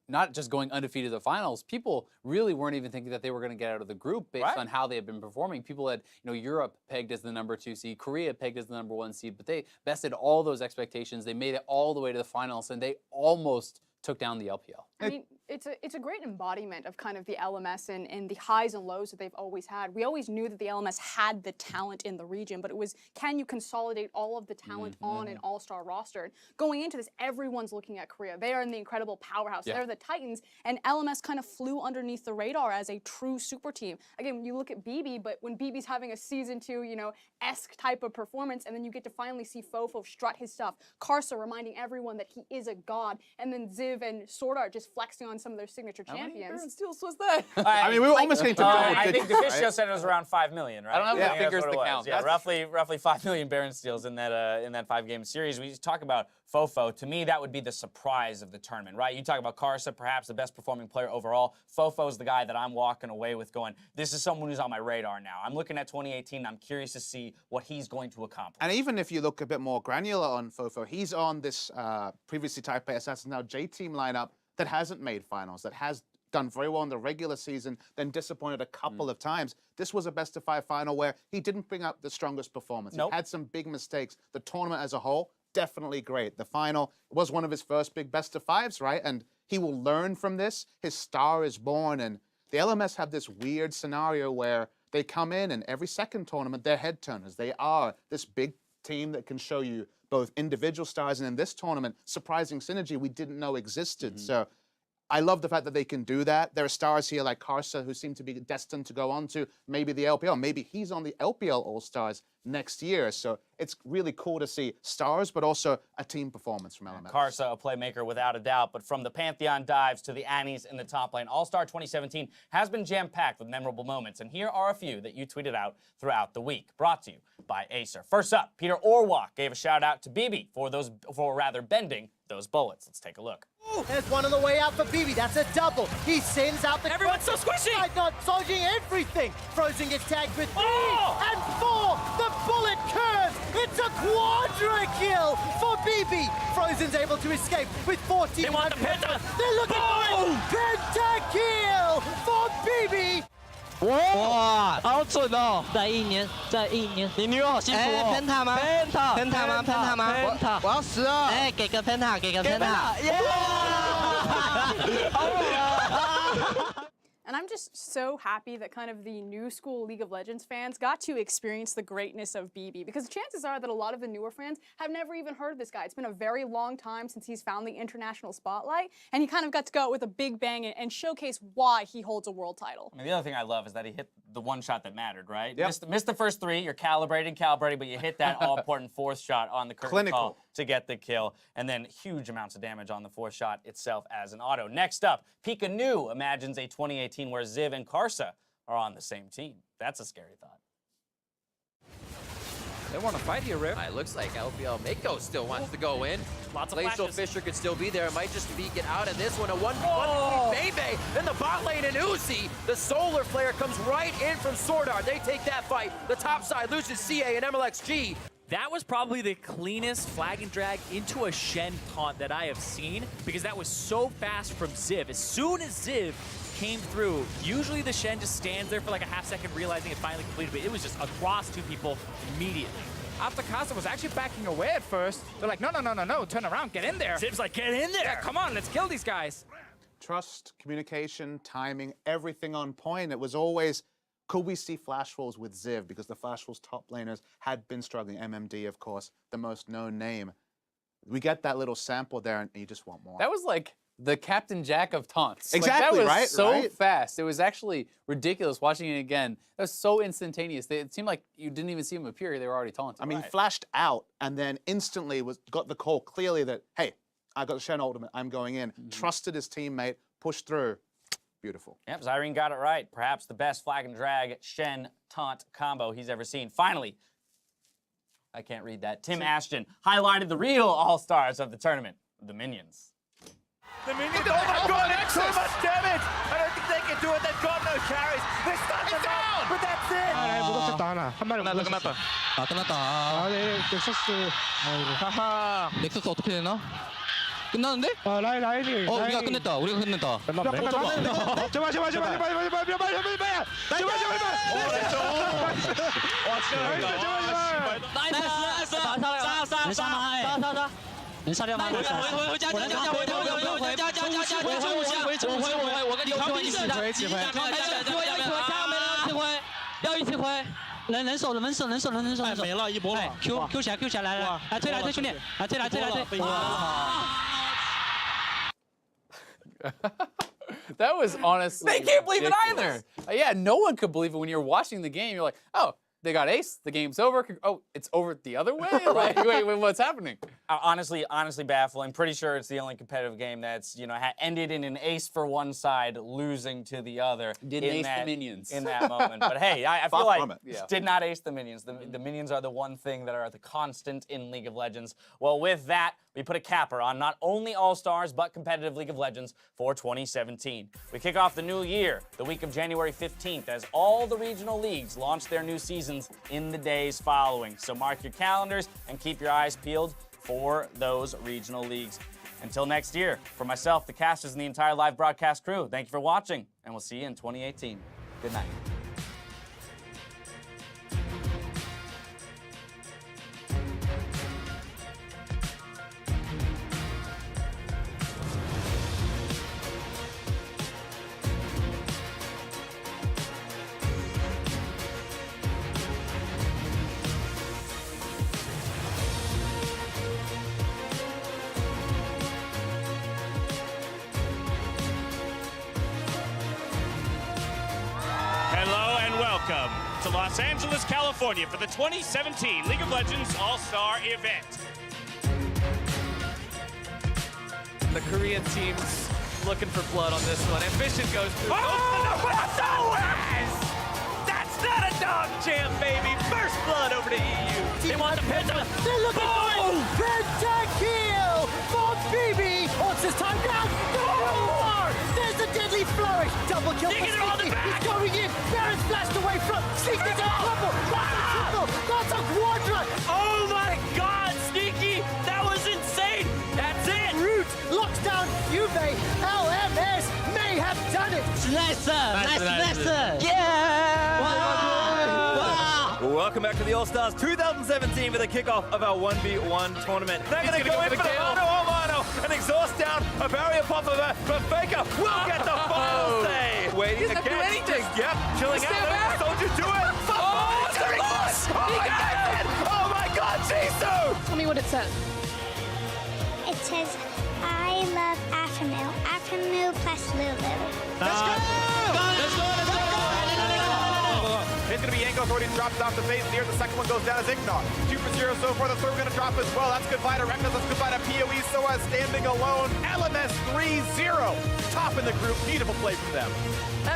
not just going undefeated to the finals, people really weren't even thinking that they were going to get out of the group based on how they had been performing. People had, Europe pegged as the #2 seed, Korea pegged as the #1 seed, but they bested all those expectations. They made it all the way to the finals, and they almost took down the LPL. I mean, it's a great embodiment of kind of the LMS and the highs and lows that they've always had. We always knew that the LMS had the talent in the region, but it was, can you consolidate all of the talent on an all-star roster? Going into this, everyone's looking at Korea. They are in the incredible powerhouse. They're the Titans, and LMS kind of flew underneath the radar as a true super team. Again, you look at Bebe, but when Bebe's having a season 2, esque type of performance, and then you get to finally see FoFo strut his stuff. Karsa reminding everyone that he is a god, and then Ziv and SwordArt just flexing on some of their signature champions. How many Baron steals was that? I mean, we were almost getting to double I think digits, DeFicio said it was around 5 million, right? I don't have Yeah, the figures that's to what it count. was. Yeah, roughly 5 million Baron steals in that 5-game series. We talk about FoFo. To me, that would be the surprise of the tournament, right? You talk about Karsa, perhaps the best performing player overall. FoFo is the guy that I'm walking away with going, this is someone who's on my radar now. I'm looking at 2018. I'm curious to see what he's going to accomplish. And even if you look a bit more granular on FoFo, he's on this previously Taipei Assassins, now J-Team lineup that hasn't made finals, that has done very well in the regular season, then disappointed a couple of times. This was a best-of-5 final where he didn't bring up the strongest performance. He had some big mistakes. The tournament as a whole, definitely great. The final was one of his first big best-of-5s, right? And he will learn from this. His star is born, and the LMS have this weird scenario where they come in and every second tournament, they're head turners. They are this big team that can show you both individual stars and in this tournament, surprising synergy we didn't know existed. So I love the fact that they can do that. There are stars here like Karsa who seem to be destined to go on to maybe the LPL. Maybe he's on the LPL All-Stars next year. So it's really cool to see stars, but also a team performance from LMS. Karsa, a playmaker without a doubt, but from the Pantheon dives to the Annies in the top lane, All-Star 2017 has been jam-packed with memorable moments, and here are a few that you tweeted out throughout the week, brought to you by Acer. First up, Peter Orwak gave a shout-out to Bebe for bending those bullets. Let's take a look. There's one on the way out for Bebe. That's a double. He sends out the... Everyone's so squishy! Not dodging everything. Frozen gets tagged with 3 and 4. The bullet curves. It's a quadra kill for Bebe. Frozen's able to escape with 14. They want the penta. They're looking for it. Penta kill for Bebe. 哇，好准哦！再一年，你女友好幸福哦。Penta 吗 ？Penta 吗？我要12。哎，给个 Penta， 给个 Penta。耶！好猛啊！ And I'm just so happy that kind of the new school League of Legends fans got to experience the greatness of Bebe, because chances are that a lot of the newer fans have never even heard of this guy. It's been a very long time since he's found the international spotlight, and he kind of got to go out with a big bang and showcase why he holds a world title. I mean, the other thing I love is that he hit the one shot that mattered, right? Missed the first 3, you're calibrating, but you hit that all-important 4th shot on the curtain call to get the kill, and then huge amounts of damage on the 4th shot itself as an auto. Next up, Pika Nu imagines a 2018 where Ziv and Karsa are on the same team. That's a scary thought. They want to fight here, Riv. It looks like LPL Meiko still wants to go in. Lots of Glacial flashes. Fisher could still be there. It might just be get out of this one. A 1v1 Bebe in the bot lane, and Uzi. The solar flare comes right in from SwordArt. They take that fight. The top side loses Xiye and Mlxg. That was probably the cleanest flag and drag into a Shen taunt that I have seen, because that was so fast from Ziv. As soon as Ziv came through, usually the Shen just stands there for like a half second realizing it finally completed, but it was just across 2 people immediately. After Karsa was actually backing away at first, they're like, no, turn around, get in there. Ziv's like, get in there. Yeah, come on, let's kill these guys. Trust, communication, timing, everything on point. It was always, could we see flash rolls with Ziv? Because the flash rolls top laners had been struggling. MMD, of course, the most known name. We get that little sample there, and you just want more. That was like the Captain Jack of taunts. Exactly, like, that was so right? fast. It was actually ridiculous watching it again. That was so instantaneous. It seemed like you didn't even see him appear. They were already taunting. I mean, flashed out and then instantly got the call clearly that, hey, I got the Shen ultimate, I'm going in. Trusted his teammate, pushed through. Beautiful. Yep, Zyrene got it right. Perhaps the best flag and drag Shen taunt combo he's ever seen. Finally, I can't read that. Tim Ashton highlighted the real all-stars of the tournament, the Minions. The Minions, oh my god, it's so much damage! I don't think they can do it, they've got no carries. They start them out, but that's it! 끝났다. 아, 끝났다. 아, 네, 넥서스. 하하. 넥서스 어떻게 되나? 끝났는데? 우리가 끝냈다. 우리가 끝냈다. 제발.能杀掉吗？回家，我跟你说，要一起回，人手，没了一波了。Q 起来，来推兄弟，来推。That was honestly. They can't believe it ridiculous. Yeah, no one could believe it when you're watching the game. You're like, oh, they got ace. The game's over. Oh, it's over the other way. Like, wait, what's happening? Honestly baffling. Pretty sure it's the only competitive game that's ended in an ace for one side, losing to the other. Didn't ace the minions in that moment. But hey, I feel like did not ace the minions. The minions are the one thing that are the constant in League of Legends. Well, with that, we put a capper on not only All-Stars, but competitive League of Legends for 2017. We kick off the new year, the week of January 15th, as all the regional leagues launch their new seasons in the days following. So mark your calendars and keep your eyes peeled for those regional leagues. Until next year, for myself, the casters, and the entire live broadcast crew, thank you for watching, and we'll see you in 2018. Good night. Welcome to Los Angeles, California for the 2017 League of Legends All-Star event. The Korean team's looking for blood on this one. Ambition goes through. That's not a dog jam, baby. First blood over to EU. They want the penta. They're looking for it. Pentakill for Bebe. What's his time down? There's a deadly flourish. Double kill for Sneaky. He's going in. Baron's flashed away from Sneaky. That's a triple. That's a quadra. Oh my God, Sneaky. That was insane. That's it. Root locks down Juve. LMS may have done it. Nice. Yeah. Well, welcome back to the All-Stars 2017 for the kickoff of our 1v1 tournament. They're going to go in for the mano. An exhaust down, a barrier pop of a, but Faker will get the final say. Waiting again. Do anything. Yep, chilling out. Soldier do it. Oh, it's a loss. Oh my God, Jisoo. Tell me what it says. It says, I love Aphromoo. Aphromoo plus Lulu. Let's go! It's going to be Yanko's already dropped off the face here. The second one goes down as Ignor. 2 for 0 so far. The third going to drop as well. That's goodbye to Reckless. That's goodbye to PoE. So as standing alone, LMS 3-0. Top in the group. Beautiful play from them.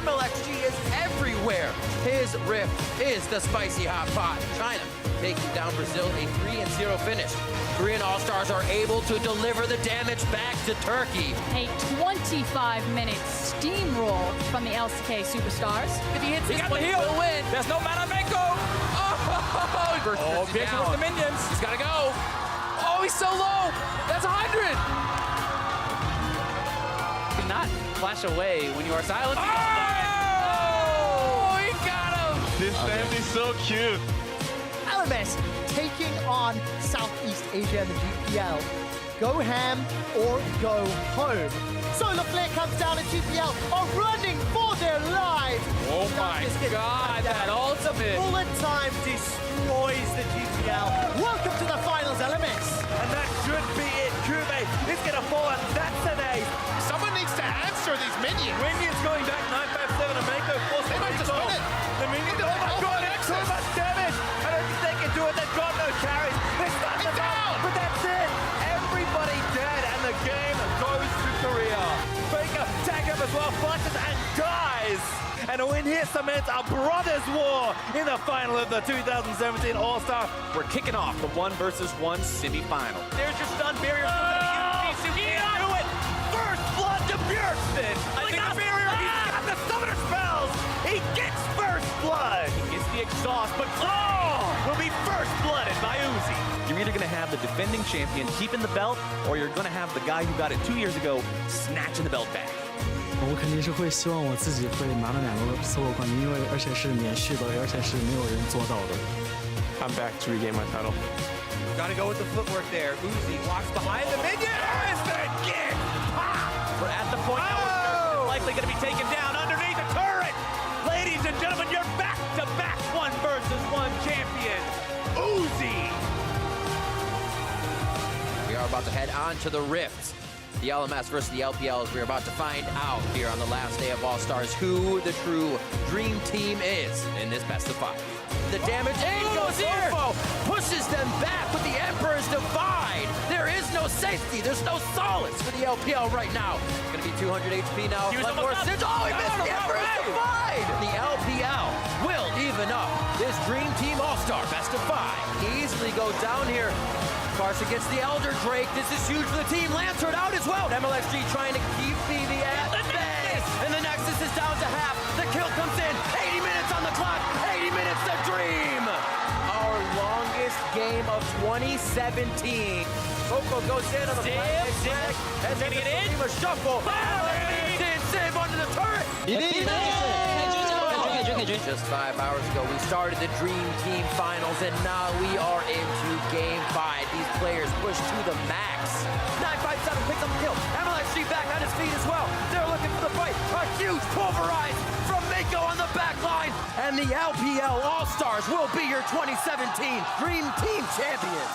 Mlxg is everywhere. His rift is the spicy hot pot. China taking down Brazil, a 3-0 finish. Korean All-Stars are able to deliver the damage back to Turkey. A 25-minute steamroll from the LCK Superstars. If he hits this one, he'll win. There's no mana, Meiko. Oh, big with the minions. He's got to go. Oh, he's so low. That's 100. Do not flash away when you are silent. Oh, he got him. This family is so cute. LMS taking on Southeast Asia in the GPL. Go ham or go home. Solar Flare comes down and GPL are running for their lives. Oh my God, that ultimate. Bullet time destroys the GPL. Welcome to the finals, LMS. And that should be it. Kube is going to fall, and that's an ace. Someone needs to answer these minions. Minions going back 957 and Meiko forced. They might just win it. The minions, oh my God, so much damage. I don't think they can do it. They've got no carries. They start them down, but that's it. Everybody dead, and the game goes to Korea. Faker tag up as well, flashes and dies. And a win here cements a brothers' war in the final of the 2017 All-Star. We're kicking off the 1-versus-1 semi-final. There's your stun barrier. He do it. First blood to Bjergsen. I think the barrier. He's got the summoner spells. He gets first blood. He gets the the exhaust, but will be first blooded by Uzi. You're either going to have the defending champion keeping the belt, or you're going to have the guy who got it 2 years ago snatching the belt back. 我肯定是会希望我自己会拿到2个 solo 冠军，因为而且是连续的，而且是没有人做到的。I'm back to regain my title. Gotta go with the footwork there. Uzi walks behind the minion. There's the kick. We're at the point now where they're likely going to be taken down underneath the turret. Ladies and gentlemen, you're back to back 1 versus 1 champion, Uzi. We are about to head on to the Rift. The LMS versus the LPL, as we're about to find out here on the last day of All-Stars who the true dream team is in this best of 5. The damage goes here. FoFo pushes them back with the Emperor's Divide. There is no safety. There's no solace for the LPL right now. It's going to be 200 HP now. He missed the Emperor's Divide. The LPL will even up this Dream Team All-Star best of 5. Easily goes down here. Karsa gets the Elder Drake. This is huge for the team. Lantern out as well. Mlxg trying to keep Bebe at bay. And the Nexus is down to half. The kill comes in. 80 minutes on the clock. 80 minutes to Dream. Our longest game of 2017. FoFo goes in on the flag. And then the team a shuffle. Save under the turret. Just 5 hours ago, we started the Dream Team Finals, and now we are into Game 5. These players push to the max. 957 picks up the kill. Mlxg back on his feet as well. They're looking for the fight. A huge pulverize from Meiko on the back line. And the LPL All-Stars will be your 2017 Dream Team champions.